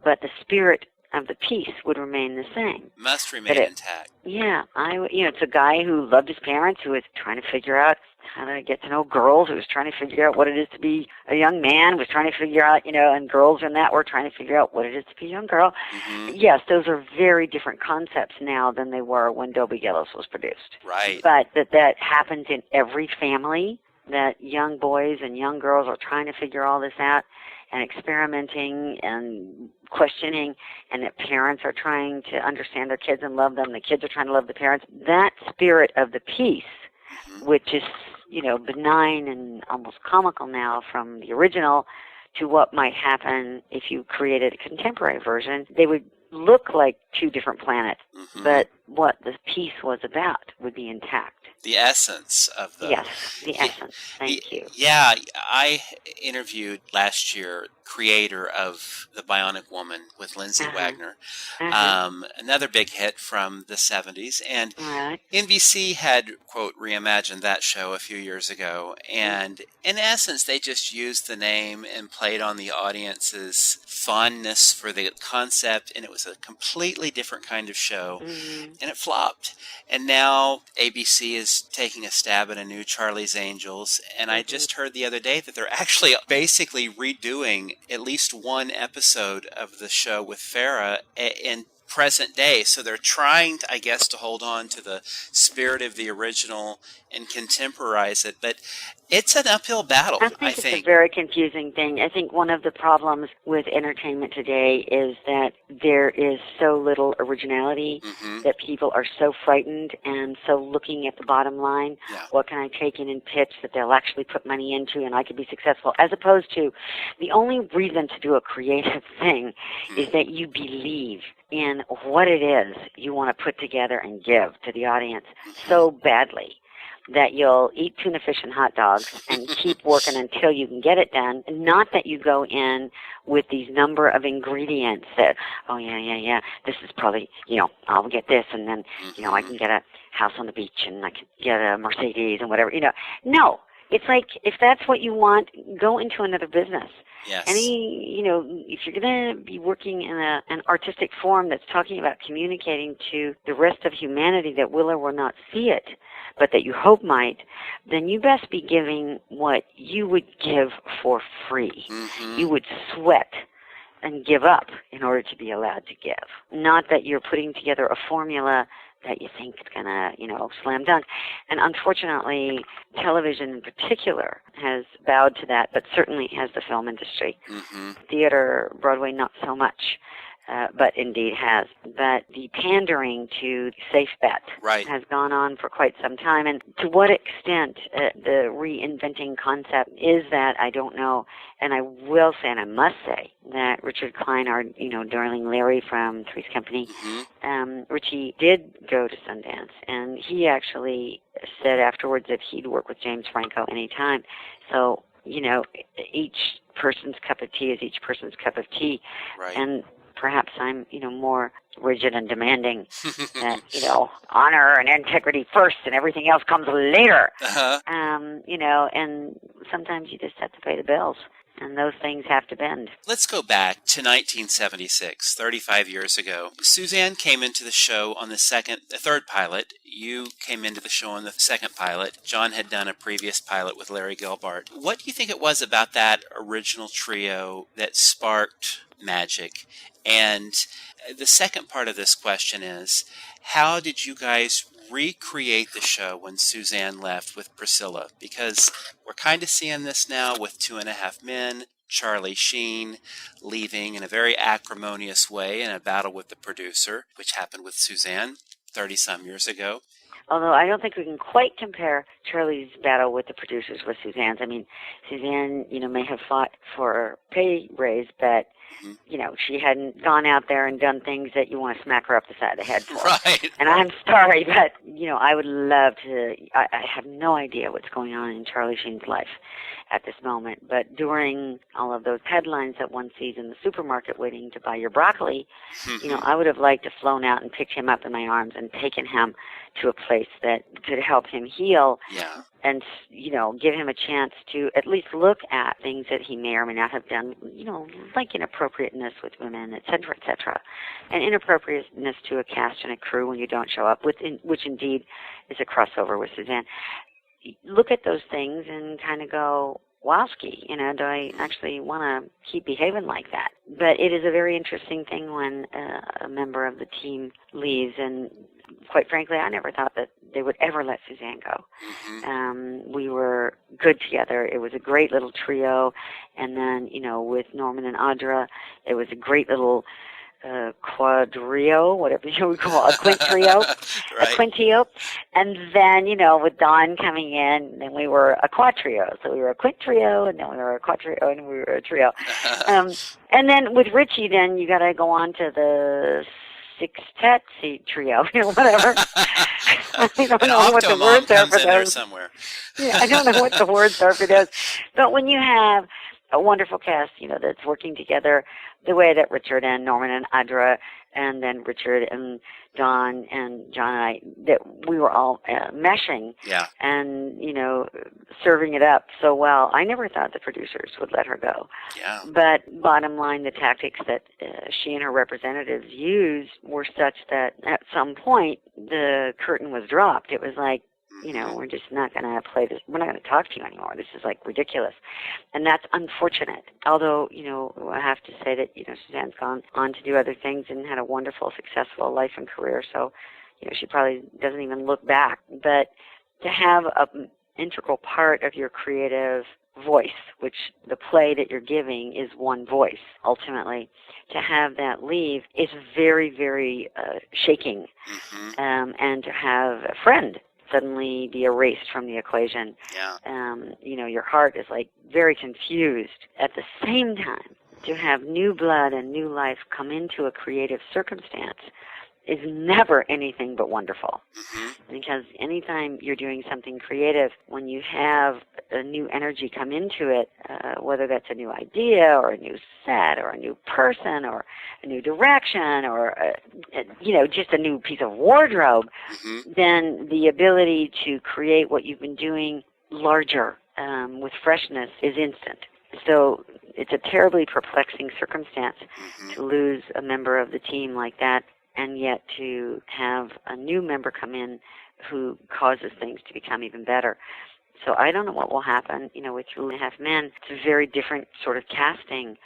but the spirit of the piece would remain the same.
Must remain intact.
Yeah, it's a guy who loved his parents, who was trying to figure out how to get to know girls, who was trying to figure out what it is to be a young man, was trying to figure out, and girls in that were trying to figure out what it is to be a young girl. Mm-hmm. Yes, those are very different concepts now than they were when Dobie Gillis was produced.
Right.
But that happens in every family, that young boys and young girls are trying to figure all this out and experimenting and questioning, and that parents are trying to understand their kids and love them. The kids are trying to love the parents. That spirit of the piece, which is, benign and almost comical now from the original to what might happen if you created a contemporary version. They would look like two different planets, but what the piece was about would be intact.
The essence of the...
Yes, the essence. Thank you.
Yeah, I interviewed last year creator of The Bionic Woman with Lindsay Wagner, another big hit from the 70s. And NBC had, quote, reimagined that show a few years ago. And in essence, they just used the name and played on the audience's fondness for the concept. And it was a completely different kind of show. And it flopped. And now ABC is taking a stab at a new Charlie's Angels. And I just heard the other day that they're actually basically redoing at least one episode of the show with Farrah in present day. So they're trying, I guess, to hold on to the spirit of the original and contemporize it. But it's an uphill battle, I think.
It's a very confusing thing. I think one of the problems with entertainment today is that there is so little originality that people are so frightened and so looking at the bottom line. What can I take in and pitch that they'll actually put money into and I could be successful? As opposed to the only reason to do a creative thing is that you believe in what it is you want to put together and give to the audience so badly that you'll eat tuna fish and hot dogs and keep working until you can get it done. Not that you go in with these number of ingredients that, this is probably, I'll get this and then, I can get a house on the beach and I can get a Mercedes and whatever, No. It's like, if that's what you want, go into another business.
Yes.
If you're going to be working in an artistic form that's talking about communicating to the rest of humanity that will or will not see it, but that you hope might, then you best be giving what you would give for free. You would sweat and give up in order to be allowed to give. Not that you're putting together a formula that you think is going to, slam dunk. And unfortunately, television in particular has bowed to that, but certainly has the film industry. Theater, Broadway, not so much. But indeed has. But the pandering to safe bet has gone on for quite some time. And to what extent the reinventing concept is that, I don't know. And I will say, and I must say, that Richard Kline, our darling Larry from Three's Company, Richie did go to Sundance. And he actually said afterwards that he'd work with James Franco anytime. So, each person's cup of tea is each person's cup of tea. And perhaps I'm, more rigid and demanding that, honor and integrity first and everything else comes later. And sometimes you just have to pay the bills. And those things have to bend.
Let's go back to 1976, 35 years ago. Suzanne came into the show on the third pilot. You came into the show on the second pilot. John had done a previous pilot with Larry Gelbart. What do you think it was about that original trio that sparked magic? And the second part of this question is, how did you guys recreate the show when Suzanne left with Priscilla? Because we're kind of seeing this now with 2.5 Men, Charlie Sheen leaving in a very acrimonious way in a battle with the producer, which happened with Suzanne 30-some years ago.
Although I don't think we can quite compare Charlie's battle with the producers with Suzanne's. I mean, Suzanne, may have fought for a pay raise, but, she hadn't gone out there and done things that you want to smack her up the side of the head for. And I'm sorry, but, I would love to, I have no idea what's going on in Charlie Sheen's life at this moment. But during all of those headlines that one sees in the supermarket waiting to buy your broccoli, I would have liked to have flown out and picked him up in my arms and taken him to a place that could help him heal and, give him a chance to at least look at things that he may or may not have done, like inappropriateness with women, et cetera, and inappropriateness to a cast and a crew when you don't show up, which indeed is a crossover with Suzanne. Look at those things and kind of go, wowski, do I actually want to keep behaving like that? But it is a very interesting thing when a member of the team leaves, and quite frankly, I never thought that they would ever let Suzanne go. We were good together. It was a great little trio, and then, with Norman and Audra, it was a great little quadrio, whatever you would call it, a quintrio,
Right.
a quintio. And then, with Don coming in, then we were a quattrio. So we were a quintrio, and then we were a quattrio, and we were a trio. And then with Richie, then you got to go on to the sextet trio, whatever. I don't know what the words are for those.
Somewhere.
Yeah, I don't know what the words are for those. But when you have a wonderful cast, that's working together the way that Richard and Norman and Audra, and then Richard and Don and John and I, that we were all meshing and, serving it up so well. I never thought the producers would let her go.
Yeah.
But bottom line, the tactics that she and her representatives used were such that at some point the curtain was dropped. It was like, we're just not going to play this. We're not going to talk to you anymore. This is like ridiculous. And that's unfortunate. Although, I have to say that, Suzanne's gone on to do other things and had a wonderful, successful life and career. So, she probably doesn't even look back. But to have an integral part of your creative voice, which the play that you're giving is one voice, ultimately, to have that leave is very, very shaking. And to have a friend suddenly be erased from the equation. Your heart is like very confused. At the same time, to have new blood and new life come into a creative circumstance is never anything but wonderful. Because anytime you're doing something creative, when you have a new energy come into it, whether that's a new idea or a new set or a new person or a new direction or, just a new piece of wardrobe, then the ability to create what you've been doing larger with freshness is instant. So it's a terribly perplexing circumstance to lose a member of the team like that, and yet to have a new member come in who causes things to become even better. So I don't know what will happen, with 2.5 Men. It's a very different sort of casting.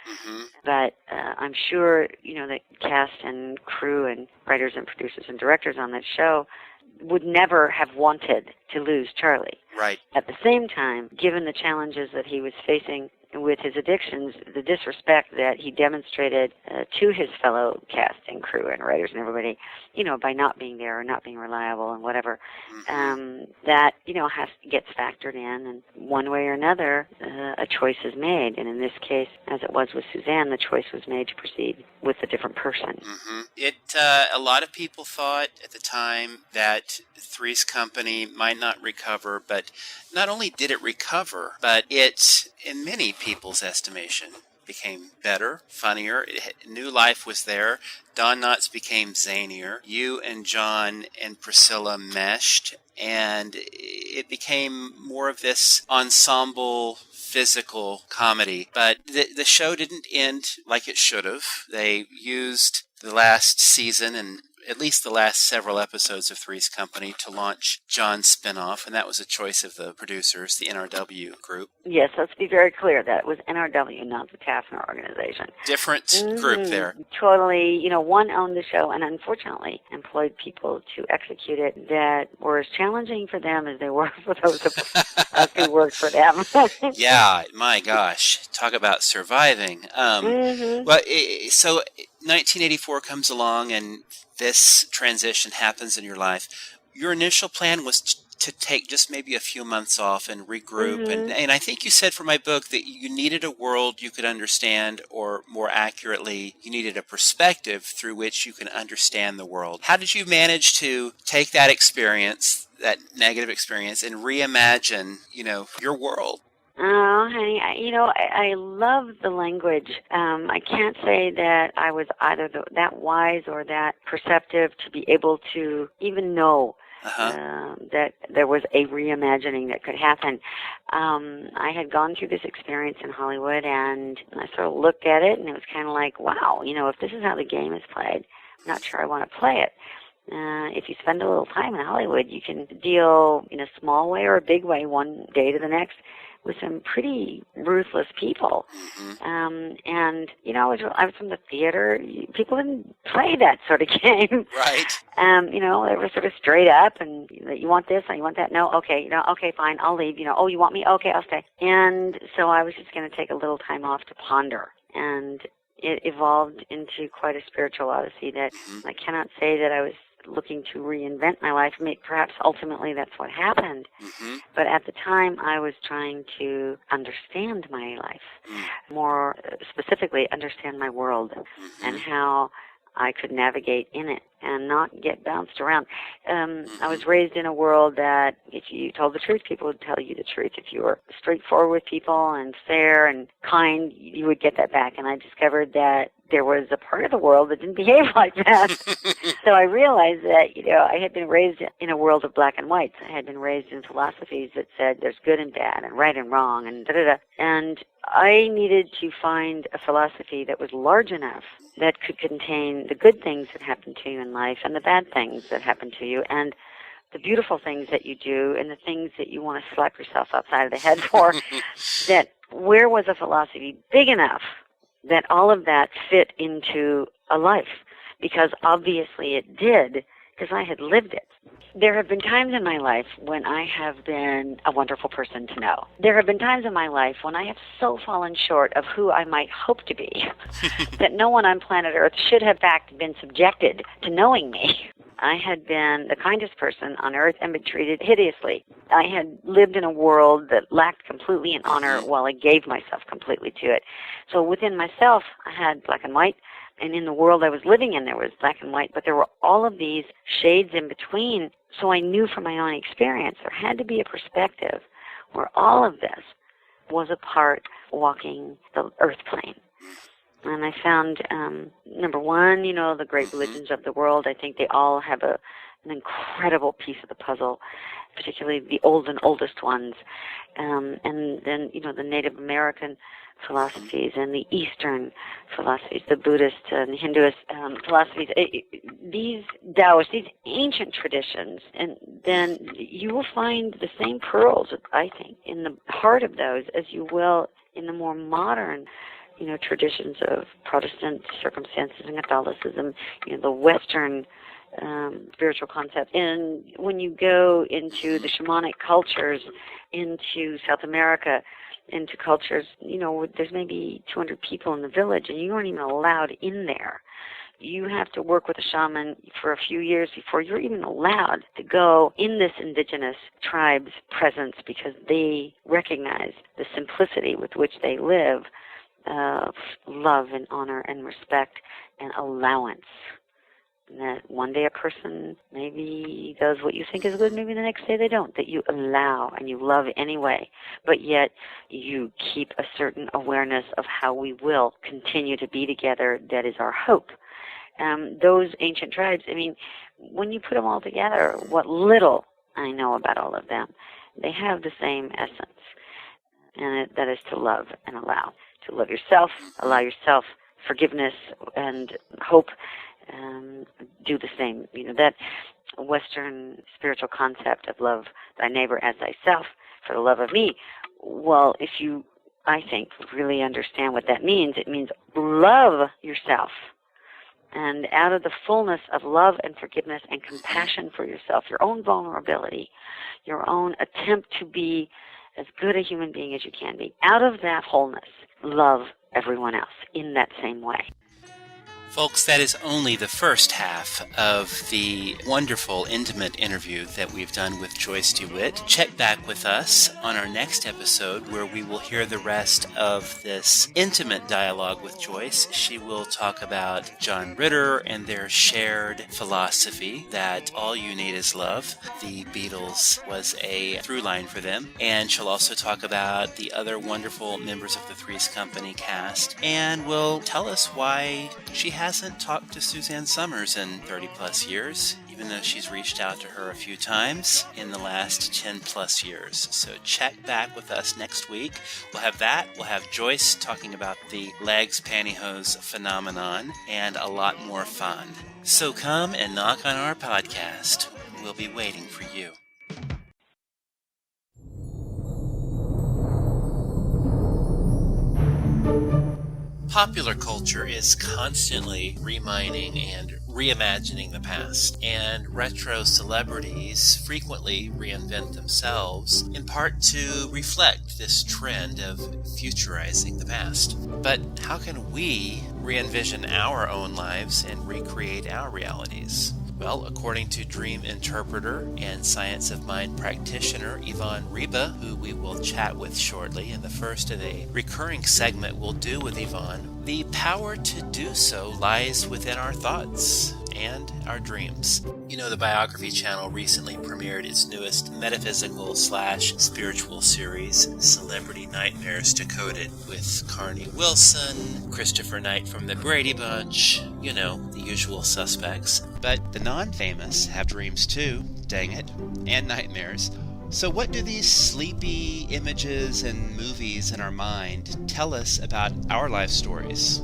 But I'm sure, that cast and crew and writers and producers and directors on that show would never have wanted to lose Charlie.
Right.
At the same time, given the challenges that he was facing with his addictions, the disrespect that he demonstrated to his fellow cast and crew and writers and everybody, by not being there or not being reliable and whatever, that, gets factored in, and one way or another, a choice is made. And in this case, as it was with Suzanne, the choice was made to proceed with a different person.
A lot of people thought at the time that Three's Company might not recover, but not only did it recover, but it, in many people's estimation, became better, funnier. New life was there. Don Knotts became zanier. You and John and Priscilla meshed, and it became more of this ensemble physical comedy. But the show didn't end like it should have. They used the last season and at least the last several episodes of Three's Company to launch John's spinoff, and that was a choice of the producers, the NRW group.
Yes, let's be very clear. That was NRW, not the Taffner organization.
Different group there.
Totally, one owned the show and unfortunately employed people to execute it that were as challenging for them as they were for those of us who worked for them.
Yeah, my gosh. Talk about surviving. Well, so 1984 comes along and this transition happens in your life. Your initial plan was to take just maybe a few months off and regroup. And I think you said for my book that you needed a world you could understand, or more accurately, you needed a perspective through which you can understand the world. How did you manage to take that experience, that negative experience, and reimagine, your world?
Oh, honey, I love the language. I can't say that I was either that wise or that perceptive to be able to even know that there was a reimagining that could happen. I had gone through this experience in Hollywood, and I sort of looked at it, and it was kind of like, wow, if this is how the game is played, I'm not sure I want to play it. If you spend a little time in Hollywood, you can deal in a small way or a big way one day to the next with some pretty ruthless people. And, I was from the theater. People didn't play that sort of game.
Right.
They were sort of straight up, and you want this, and you want that. No, okay, okay, fine, I'll leave. Oh, you want me? Okay, I'll stay. And so I was just going to take a little time off to ponder. And it evolved into quite a spiritual odyssey that I cannot say that I was looking to reinvent my life. Perhaps ultimately that's what happened. But at the time, I was trying to understand my life, more specifically understand my world and how I could navigate in it and not get bounced around. I was raised in a world that if you told the truth, people would tell you the truth. If you were straightforward with people and fair and kind, you would get that back. And I discovered that there was a part of the world that didn't behave like that. So I realized that, I had been raised in a world of black and whites. I had been raised in philosophies that said there's good and bad and right and wrong and da-da-da. And I needed to find a philosophy that was large enough that could contain the good things that happen to you in life and the bad things that happen to you and the beautiful things that you do and the things that you want to slap yourself upside of the head for. That where was a philosophy big enough that all of that fit into a life? Because obviously it did, because I had lived it. There have been times in my life when I have been a wonderful person to know. There have been times in my life when I have so fallen short of who I might hope to be that no one on planet Earth should have, in fact, been subjected to knowing me. I had been the kindest person on earth and been treated hideously. I had lived in a world that lacked completely in honor while I gave myself completely to it. So within myself, I had black and white, and in the world I was living in, there was black and white, but there were all of these shades in between. So I knew from my own experience there had to be a perspective where all of this was a part walking the earth plane. And I found, number one, the great religions of the world, I think they all have an incredible piece of the puzzle, particularly the oldest ones. And then, the Native American philosophies and the Eastern philosophies, the Buddhist and Hinduist philosophies, these Taoists, these ancient traditions. And then you will find the same pearls, I think, in the heart of those as you will in the more modern traditions of Protestant circumstances and Catholicism, the Western spiritual concept. And when you go into the shamanic cultures, into South America, into cultures, there's maybe 200 people in the village, and you aren't even allowed in there. You have to work with a shaman for a few years before you're even allowed to go in this indigenous tribe's presence, because they recognize the simplicity with which they live, of love and honor and respect and allowance. And that one day a person maybe does what you think is good, maybe the next day they don't. That you allow and you love anyway, but yet you keep a certain awareness of how we will continue to be together. That is our hope. Those ancient tribes, when you put them all together, what little I know about all of them, they have the same essence, and that is to love and allow. To love yourself, allow yourself forgiveness and hope, do the same. That Western spiritual concept of love thy neighbor as thyself for the love of me. Well, if you, I think, really understand what that means, it means love yourself. And out of the fullness of love and forgiveness and compassion for yourself, your own vulnerability, your own attempt to be as good a human being as you can be, out of that wholeness, love everyone else in that same way.
Folks, that is only the first half of the wonderful, intimate interview that we've done with Joyce DeWitt. Check back with us on our next episode where we will hear the rest of this intimate dialogue with Joyce. She will talk about John Ritter and their shared philosophy that all you need is love. The Beatles was a through line for them. And she'll also talk about the other wonderful members of the Three's Company cast and will tell us why she hasn't talked to Suzanne Summers in 30 plus years, even though she's reached out to her a few times in the last 10 plus years. So check back with us next week. We'll have that. We'll have Joyce talking about the legs pantyhose phenomenon and a lot more fun. So come and knock on our podcast. We'll be waiting for you. Popular culture is constantly reminding and reimagining the past, and retro celebrities frequently reinvent themselves, in part to reflect this trend of futurizing the past. But how can we re-envision our own lives and recreate our realities? Well, according to dream interpreter and science of mind practitioner Yvonne Reba, who we will chat with shortly in the first of a recurring segment we'll do with Yvonne, the power to do so lies within our thoughts and our dreams. You know, the Biography Channel recently premiered its newest metaphysical/spiritual series, Celebrity Nightmares Decoded, with Carney Wilson, Christopher Knight from the Brady Bunch, you know, the usual suspects. But the non-famous have dreams too, dang it, and nightmares. So what do these sleepy images and movies in our mind tell us about our life stories?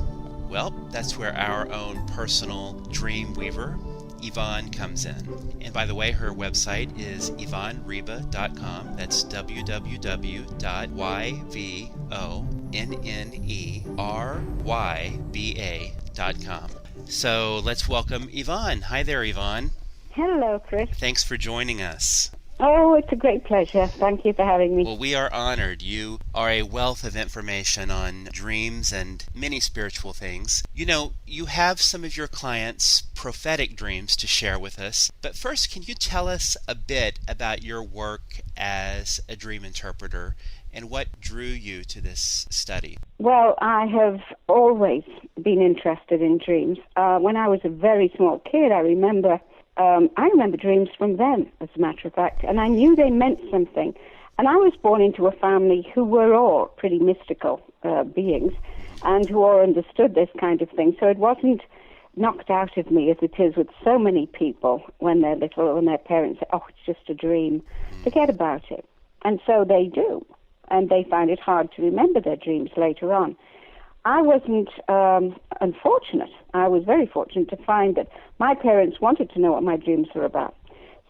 Well, that's where our own personal dream weaver, Yvonne, comes in. And by the way, her website is YvonneReba.com. That's www.YvonneRyba.com. So let's welcome Yvonne. Hi there, Yvonne.
Hello, Chris.
Thanks for joining us.
Oh, it's a great pleasure. Thank you for having me.
Well, we are honored. You are a wealth of information on dreams and many spiritual things. You know, you have some of your clients' prophetic dreams to share with us. But first, can you tell us a bit about your work as a dream interpreter and what drew you to this study?
Well, I have always been interested in dreams. When I was a very small kid, I remember dreams from them, as a matter of fact, and I knew they meant something. And I was born into a family who were all pretty mystical beings and who all understood this kind of thing. So it wasn't knocked out of me as it is with so many people when they're little, when their parents say, oh, it's just a dream. Forget about it. And so they do. And they find it hard to remember their dreams later on. I wasn't unfortunate. I was very fortunate to find that my parents wanted to know what my dreams were about.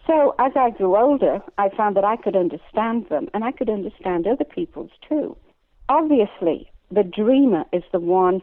So as I grew older, I found that I could understand them, and I could understand other people's too. Obviously, the dreamer is the one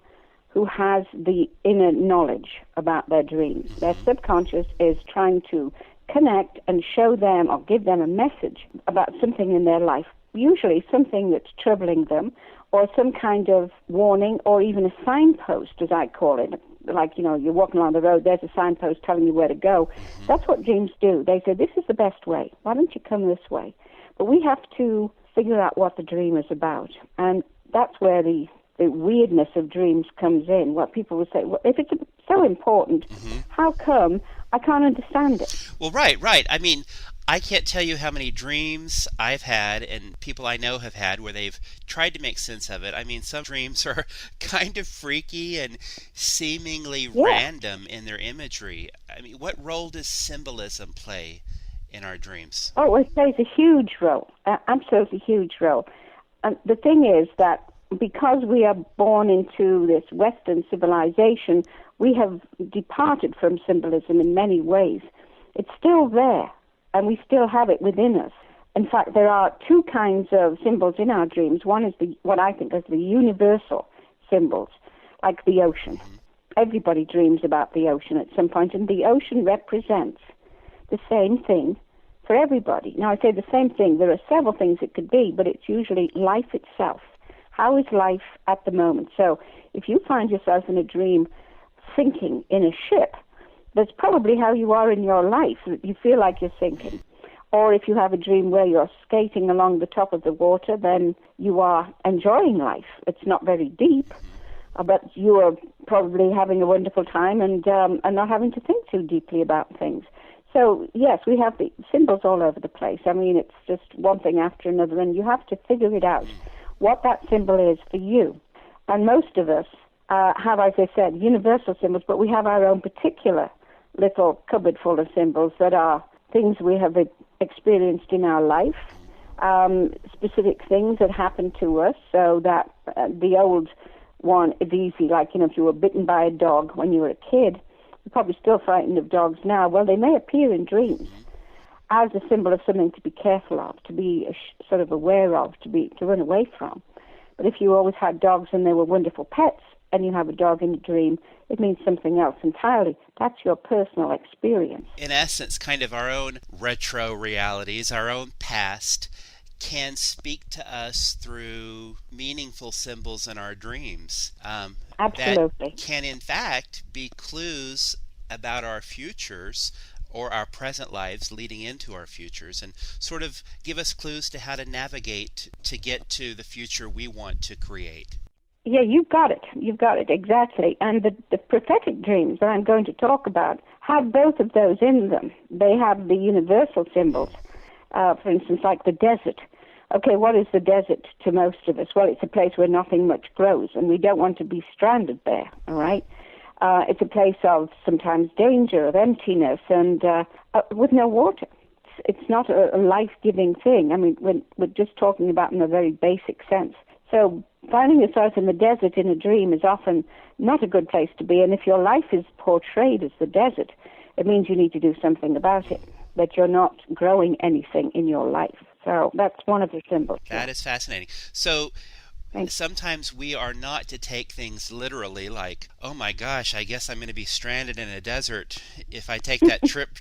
who has the inner knowledge about their dreams. Their subconscious is trying to connect and show them or give them a message about something in their life, usually something that's troubling them, or some kind of warning, or even a signpost, as I call it. Like, you know, you're walking along the road, there's a signpost telling you where to go. That's what dreams do. They say, this is the best way. Why don't you come this way? But we have to figure out what the dream is about. And that's where the weirdness of dreams comes in. What people will say, well, if it's so important, how come I can't understand it?
Well, right. I mean, I can't tell you how many dreams I've had and people I know have had where they've tried to make sense of it. I mean, some dreams are kind of freaky and seemingly random in their imagery. I mean, what role does symbolism play in our dreams?
Oh, it plays a huge role, absolutely huge role. And the thing is that because we are born into this Western civilization, we have departed from symbolism in many ways. It's still there. And we still have it within us. In fact, there are two kinds of symbols in our dreams. One is what I think is the universal symbols, like the ocean. Everybody dreams about the ocean at some point, and the ocean represents the same thing for everybody. Now, I say the same thing. There are several things it could be, but it's usually life itself. How is life at the moment? So if you find yourself in a dream sinking in a ship, that's probably how you are in your life. You feel like you're sinking. Or if you have a dream where you're skating along the top of the water, then you are enjoying life. It's not very deep, but you are probably having a wonderful time and not having to think too deeply about things. So, yes, we have the symbols all over the place. I mean, it's just one thing after another, and you have to figure it out, what that symbol is for you. And most of us have, as I said, universal symbols, but we have our own particular little cupboard full of symbols that are things we have experienced in our life, specific things that happen to us, so that the old one is easy, like, you know, if you were bitten by a dog when you were a kid, you're probably still frightened of dogs now. Well, they may appear in dreams as a symbol of something to be careful of, to be sort of aware of, to run away from. But if you always had dogs and they were wonderful pets, and you have a dog in a dream, it means something else entirely. That's your personal experience.
In essence, kind of our own retro realities, our own past, can speak to us through meaningful symbols in our dreams.
Absolutely.
That can, in fact, be clues about our futures or our present lives leading into our futures, and sort of give us clues to how to navigate to get to the future we want to create.
Yeah, you've got it. You've got it, exactly. And the prophetic dreams that I'm going to talk about have both of those in them. They have the universal symbols, for instance, like the desert. Okay, what is the desert to most of us? Well, it's a place where nothing much grows, and we don't want to be stranded there, all right? It's a place of sometimes danger, of emptiness, and with no water. It's not a life-giving thing. I mean, we're just talking about in a very basic sense. So finding yourself in the desert in a dream is often not a good place to be, and if your life is portrayed as the desert, it means you need to do something about it, that you're not growing anything in your life. So that's one of the symbols.
That is fascinating. So sometimes we are not to take things literally, like, oh my gosh, I guess I'm going to be stranded in a desert if I take that trip,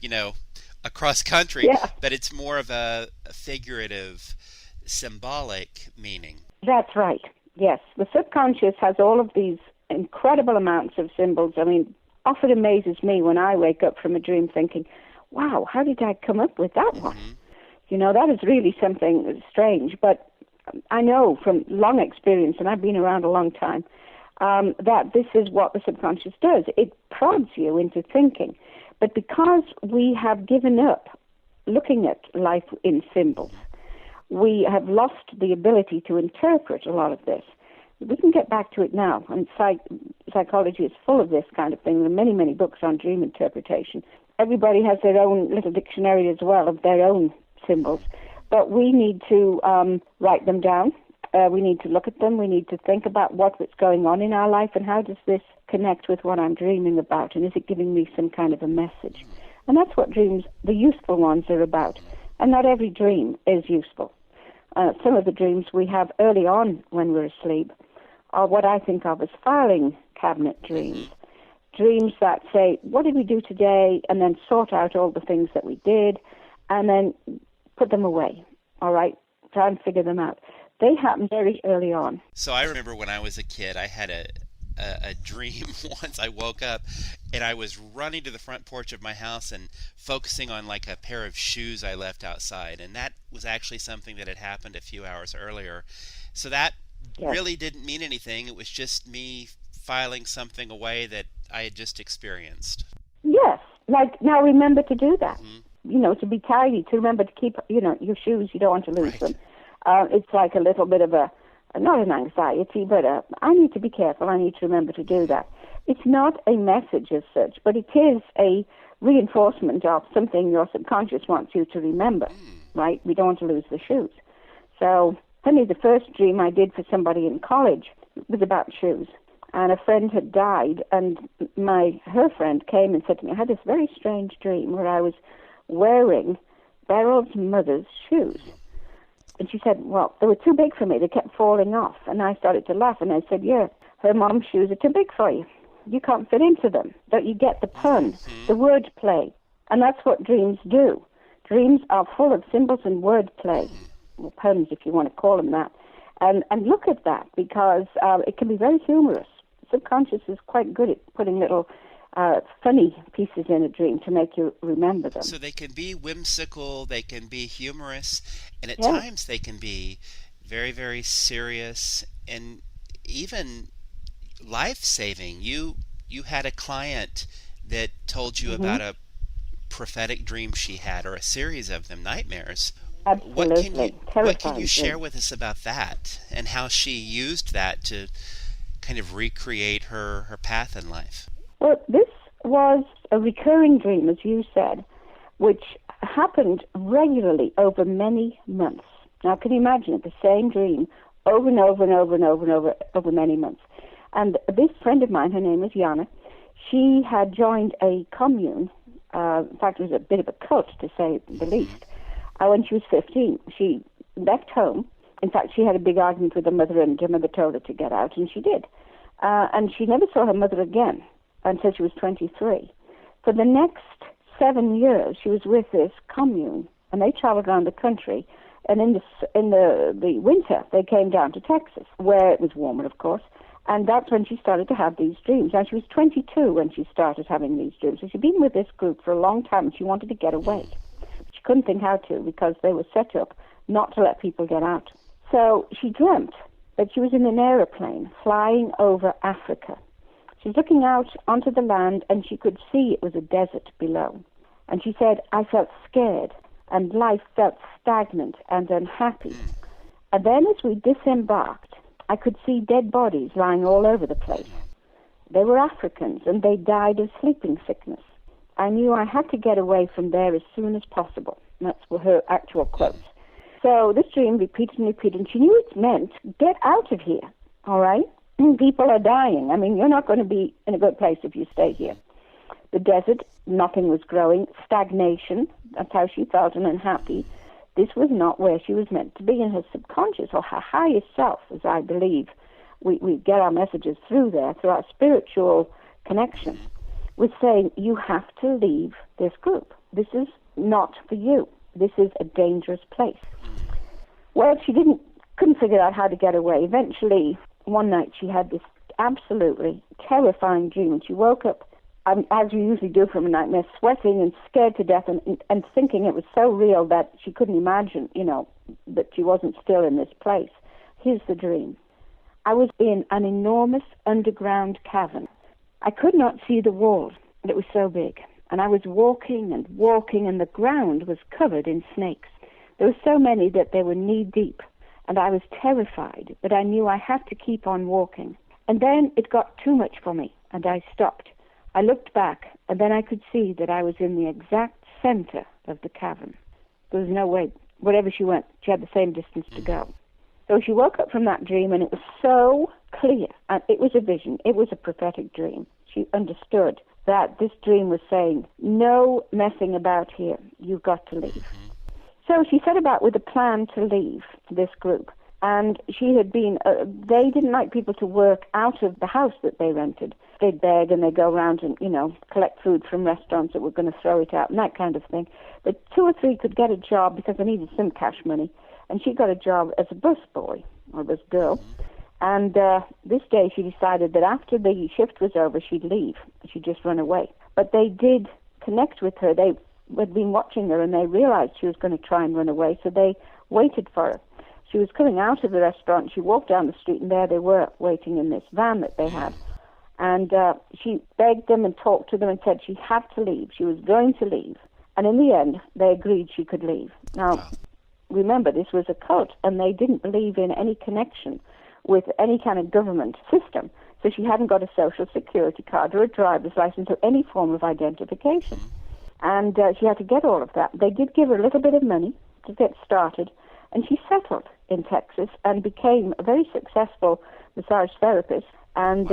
across country.
Yeah.
But it's more of a figurative, symbolic meaning.
That's right. Yes. The subconscious has all of these incredible amounts of symbols. I mean, often amazes me when I wake up from a dream thinking, wow, how did I come up with that one? That is really something strange. But I know from long experience, and I've been around a long time, that this is what the subconscious does. It prods you into thinking. But because we have given up looking at life in symbols, we have lost the ability to interpret a lot of this. We can get back to it now, and psychology is full of this kind of thing. There are many, many books on dream interpretation. Everybody has their own little dictionary as well of their own symbols, but we need to write them down. We need to look at them. We need to think about what's going on in our life and how does this connect with what I'm dreaming about, and is it giving me some kind of a message? And that's what dreams, the useful ones, are about. And not every dream is useful. Some of the dreams we have early on when we're asleep are what I think of as filing cabinet dreams. Dreams that say, what did we do today? And then sort out all the things that we did and then put them away, all right? Try and figure them out. They happen very early on.
So I remember when I was a kid, I had a dream once. I woke up and I was running to the front porch of my house and focusing on like a pair of shoes I left outside. And that was actually something that had happened a few hours earlier. So that really didn't mean anything. It was just me filing something away that I had just experienced.
Yes. Like, now remember to do that. To be tidy, to remember to keep, your shoes, you don't want to lose them. It's like a little bit of not an anxiety, but I need to be careful. I need to remember to do that. It's not a message as such, but it is a reinforcement of something your subconscious wants you to remember, right? We don't want to lose the shoes. So, funny, the first dream I did for somebody in college was about shoes. And a friend had died, and her friend came and said to me, I had this very strange dream where I was wearing Beryl's mother's shoes. And she said, well, they were too big for me. They kept falling off. And I started to laugh, and I said, yeah, her mom's shoes are too big for you. You can't fit into them. Don't you get the pun, the word play? And that's what dreams do. Dreams are full of symbols and word play, or puns if you want to call them that. And look at that, because it can be very humorous. The subconscious is quite good at putting little funny pieces in a dream to make you remember them.
So they can be whimsical, they can be humorous, and at times they can be very, very serious and even life-saving. You had a client that told you about a prophetic dream she had, or a series of them, nightmares.
Absolutely.
What can you share with us about that, and how she used that to kind of recreate her path in life?
Well, this was a recurring dream, as you said, which happened regularly over many months. Now, can you imagine it? The same dream over and over and over and over and over many months. And this friend of mine, her name is Jana, she had joined a commune. In fact, it was a bit of a cult, to say the least. When she was 15, she left home. In fact, she had a big argument with her mother, and her mother told her to get out, and she did. And she never saw her mother again until she was 23. For the next 7 years, she was with this commune, and they traveled around the country. And in the winter, they came down to Texas, where it was warmer, of course. And that's when she started to have these dreams. Now, she was 22 when she started having these dreams. So she'd been with this group for a long time, and she wanted to get away. She couldn't think how to because they were set up not to let people get out. So she dreamt that she was in an aeroplane flying over Africa. She was looking out onto the land, and she could see it was a desert below. And she said, I felt scared, and life felt stagnant and unhappy. And then as we disembarked, I could see dead bodies lying all over the place. They were Africans, and they died of sleeping sickness. I knew I had to get away from there as soon as possible. That's her actual quotes. So this dream repeated and repeated, and she knew it meant, get out of here, all right? People are dying. I mean, you're not going to be in a good place if you stay here. The desert, nothing was growing. Stagnation, that's how she felt, and unhappy. This was not where she was meant to be in her subconscious, or her highest self, as I believe. We get our messages through there, through our spiritual connection, was saying, you have to leave this group. This is not for you. This is a dangerous place. Well, she couldn't figure out how to get away. Eventually, one night she had this absolutely terrifying dream, and she woke up, as you usually do from a nightmare, sweating and scared to death, and thinking it was so real that she couldn't imagine, that she wasn't still in this place. Here's the dream. I was in an enormous underground cavern. I could not see the walls, but it was so big. And I was walking and walking, and the ground was covered in snakes. There were so many that they were knee-deep, and I was terrified, but I knew I had to keep on walking. And then it got too much for me, and I stopped. I looked back, and then I could see that I was in the exact center of the cavern. There was no way. Wherever she went, she had the same distance to go. So she woke up from that dream, and it was so clear. And it was a vision. It was a prophetic dream. She understood that this dream was saying, no messing about here. You've got to leave. So she set about with a plan to leave this group. And she had been, they didn't like people to work out of the house that they rented. They'd beg and they'd go around and, collect food from restaurants that were going to throw it out and that kind of thing. But 2 or 3 could get a job because they needed some cash money. And she got a job as a busboy, or bus girl. And this day she decided that after the shift was over, she'd leave. She'd just run away. But they did connect with her. They had been watching her, and they realized she was going to try and run away, so they waited for her. She was coming out of the restaurant. She walked down the street, and there they were, waiting in this van that they had. And she begged them and talked to them and said she had to leave. She was going to leave. And in the end, they agreed she could leave. Now, remember, this was a cult, and they didn't believe in any connection with any kind of government system. So she hadn't got a social security card or a driver's license or any form of identification. And she had to get all of that. They did give her a little bit of money to get started, and she settled in Texas and became a very successful massage therapist and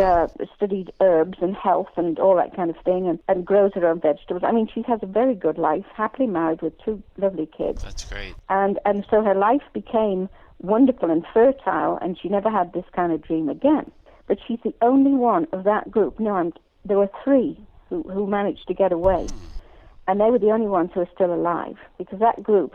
studied herbs and health and all that kind of thing, and grows her own vegetables. I mean, she has a very good life, happily married with 2 lovely kids.
That's great. And
so her life became wonderful and fertile, and she never had this kind of dream again. But she's the only one of that group. No, there were 3 who managed to get away, and they were the only ones who are still alive, because that group,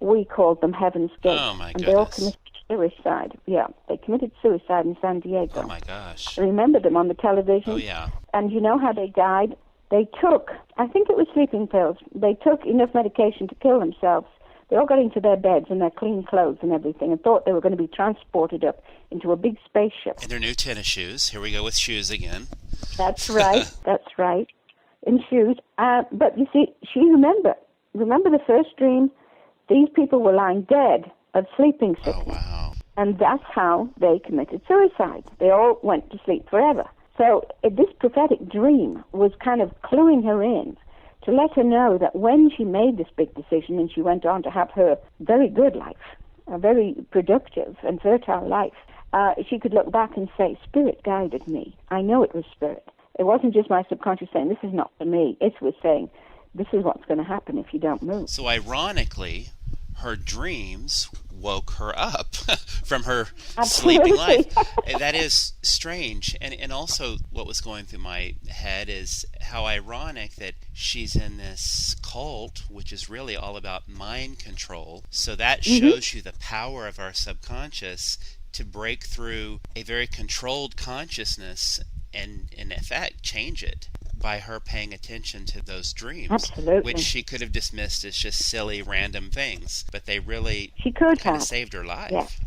we called them Heaven's Gate.
Oh, my
and
goodness.
They all committed suicide. Yeah, they committed suicide in San Diego.
Oh, my gosh.
I remember them on the television.
Oh, yeah.
And you know how they died? They took, I think it was sleeping pills. They took enough medication to kill themselves. They all got into their beds and their clean clothes and everything and thought they were going to be transported up into a big spaceship.
In their new tennis shoes. Here we go with shoes again.
That's right. That's right. In shoes. But you see, she remember the first dream? These people were lying dead of sleeping sickness.
Oh, wow.
And that's how they committed suicide. They all went to sleep forever. So this prophetic dream was kind of cluing her in to let her know that when she made this big decision and she went on to have her very good life, a very productive and fertile life, she could look back and say, Spirit guided me. I know it was Spirit. It wasn't just my subconscious saying, this is not for me. It was saying, this is what's going to happen if you don't move.
So ironically, her dreams woke her up from her
Absolutely.
sleeping life. That is strange. And also what was going through my head is how ironic that she's in this cult, which is really all about mind control. So that shows you the power of our subconscious to break through a very controlled consciousness and, in effect, change it by her paying attention to those dreams.
Absolutely.
Which she could have dismissed as just silly, random things, but they really
kind
of saved her life.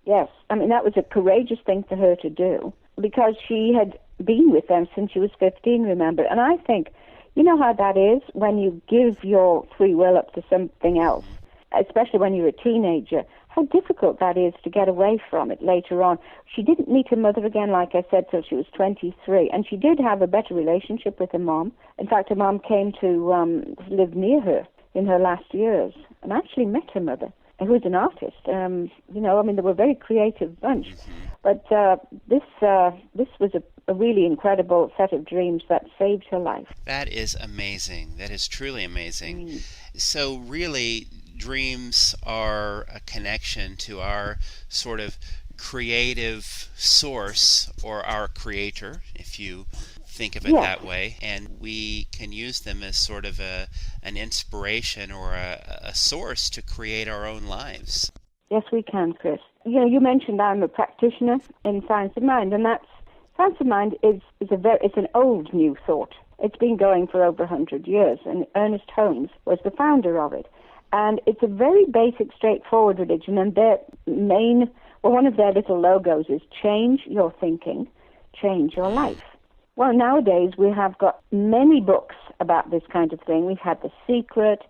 Yes. I mean, that was a courageous thing for her to do, because she had been with them since she was 15, remember? And I think, you know how that is when you give your free will up to something else, especially when you're a teenager, how difficult that is to get away from it later on. She didn't meet her mother again, like I said, till she was 23, and she did have a better relationship with her mom. In fact, her mom came to live near her in her last years and actually met her mother, who was an artist. They were a very creative bunch. But this was a really incredible set of dreams that saved her life.
That is amazing. That is truly amazing. So really, dreams are a connection to our sort of creative source, or our creator, if you think of it that way, and we can use them as sort of an inspiration or a source to create our own lives.
Yes, we can, Chris. You mentioned I'm a practitioner in Science of Mind, and Science of Mind is an old new thought. It's been going for over 100 years, and Ernest Holmes was the founder of it. And it's a very basic, straightforward religion, and one of their little logos is change your thinking, change your life. Well, nowadays we have got many books about this kind of thing. We've had The Secret,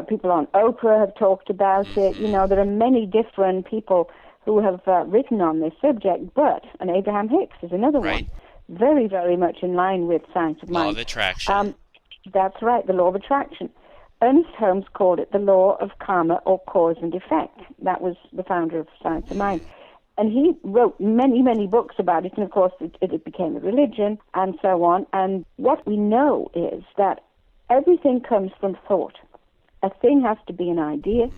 people on Oprah have talked about it. There are many different people who have written on this subject, and Abraham Hicks is another one, very, very much in line with Science of Mind.
Law of attraction.
That's right, the law of attraction. Ernest Holmes called it the law of karma, or cause and effect. That was the founder of Science of Mind. And he wrote many, many books about it, and of course it became a religion and so on. And what we know is that everything comes from thought. A thing has to be an idea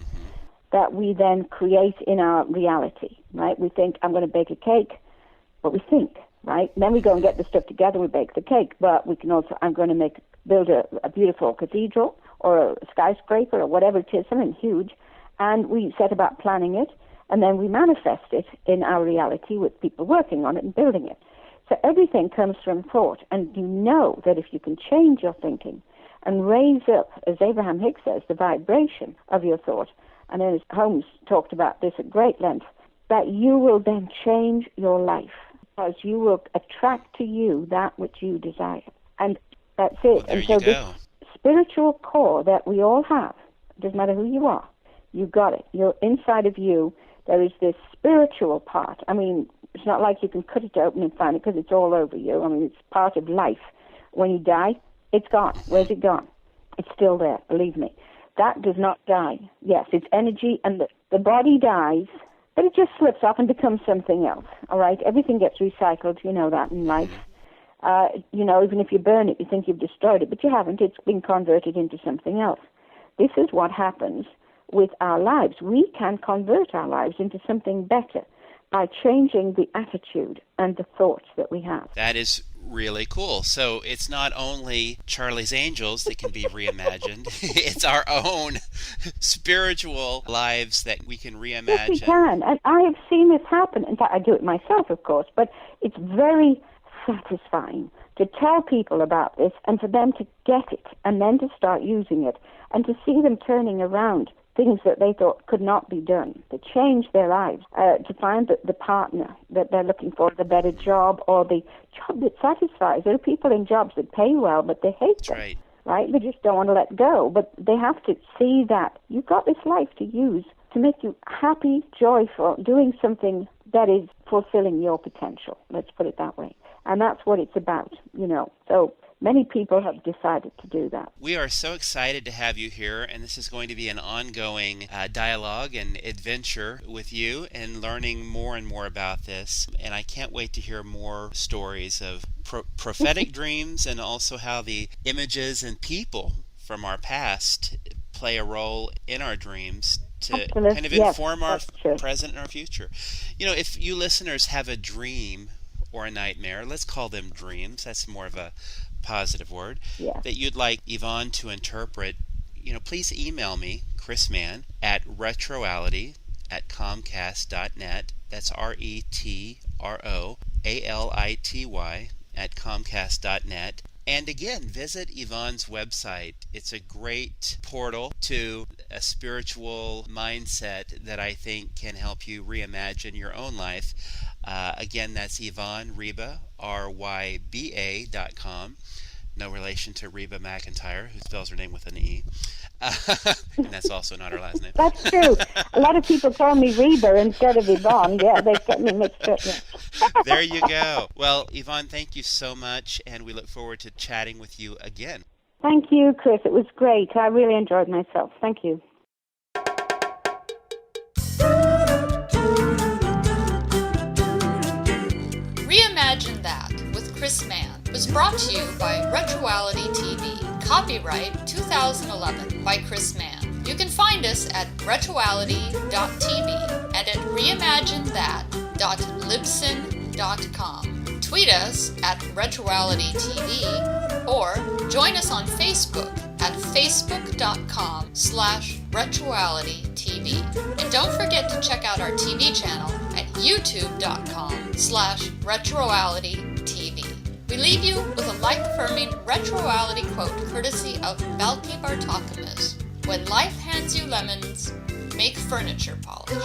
that we then create in our reality, right? We think, I'm going to bake a cake, but we think, right? And then we go and get the stuff together, we bake the cake, but we can also, I'm going to build a beautiful cathedral or a skyscraper or whatever it is, something huge, and we set about planning it, and then we manifest it in our reality with people working on it and building it. So everything comes from thought, and you know that if you can change your thinking and raise up, as Abraham Hicks says, the vibration of your thought, and Ernest Holmes talked about this at great length, that you will then change your life, because you will attract to you that which you desire. And that's it.
Well, there
and so
you go.
This spiritual core that we all have, doesn't matter who you are, you got it. You're inside of you. There is this spiritual part. I mean, it's not like you can cut it open and find it, because it's all over you. I mean, it's part of life. When you die, it's gone. Where's it gone? It's still there, believe me. That does not die. Yes, it's energy, and the body dies, but it just slips off and becomes something else, all right? Everything gets recycled, you know that in life. Even if you burn it, you think you've destroyed it, but you haven't. It's been converted into something else. This is what happens with our lives. We can convert our lives into something better by changing the attitude and the thoughts that we have.
That is really cool. So it's not only Charlie's Angels that can be reimagined, it's our own spiritual lives that we can reimagine.
Yes, we can. And I have seen this happen. In fact, I do it myself, of course, but it's very satisfying to tell people about this and for them to get it and then to start using it and to see them turning around things that they thought could not be done, to change their lives, to find the partner that they're looking for, the better job, or the job that satisfies. There are people in jobs that pay well, but they hate them, right? They just don't want to let go, but they have to see that you've got this life to use to make you happy, joyful, doing something that is fulfilling your potential. Let's put it that way. And that's what it's about, So many people have decided to do that.
We are so excited to have you here, and this is going to be an ongoing dialogue and adventure with you and learning more and more about this. And I can't wait to hear more stories of prophetic dreams, and also how the images and people from our past play a role in our dreams to
Absolutely.
kind of
Yes,
inform our
that's true.
present and our future. If you listeners have a dream or a nightmare, let's call them dreams, that's more of a positive word, that you'd like Yvonne to interpret, please email me, Chris Mann, at retroality@comcast.net. That's RETROALITY at comcast.net. And again, visit Yvonne's website. It's a great portal to a spiritual mindset that I think can help you reimagine your own life. Again, that's Yvonne Ryba, RYBA.com. No relation to Reba McEntire, who spells her name with an E. And that's also not her last name.
That's true. A lot of people call me Reba instead of Yvonne. Yeah, they get me mixed up. Yeah.
There you go. Well, Yvonne, thank you so much, and we look forward to chatting with you again.
Thank you, Chris. It was great. I really enjoyed myself. Thank you.
Reimagine That with Chris Mann was brought to you by Retroality TV. Copyright 2011 by Chris Mann. You can find us at retroality.tv and at reimaginethat.libsyn.com. Tweet us at retroalitytv or join us on Facebook at facebook.com/retroalitytv. And don't forget to check out our TV channel at youtube.com/retroalitytv. We leave you with a life-affirming retroality quote courtesy of Balki Bartokomous. When life hands you lemons, make furniture polish.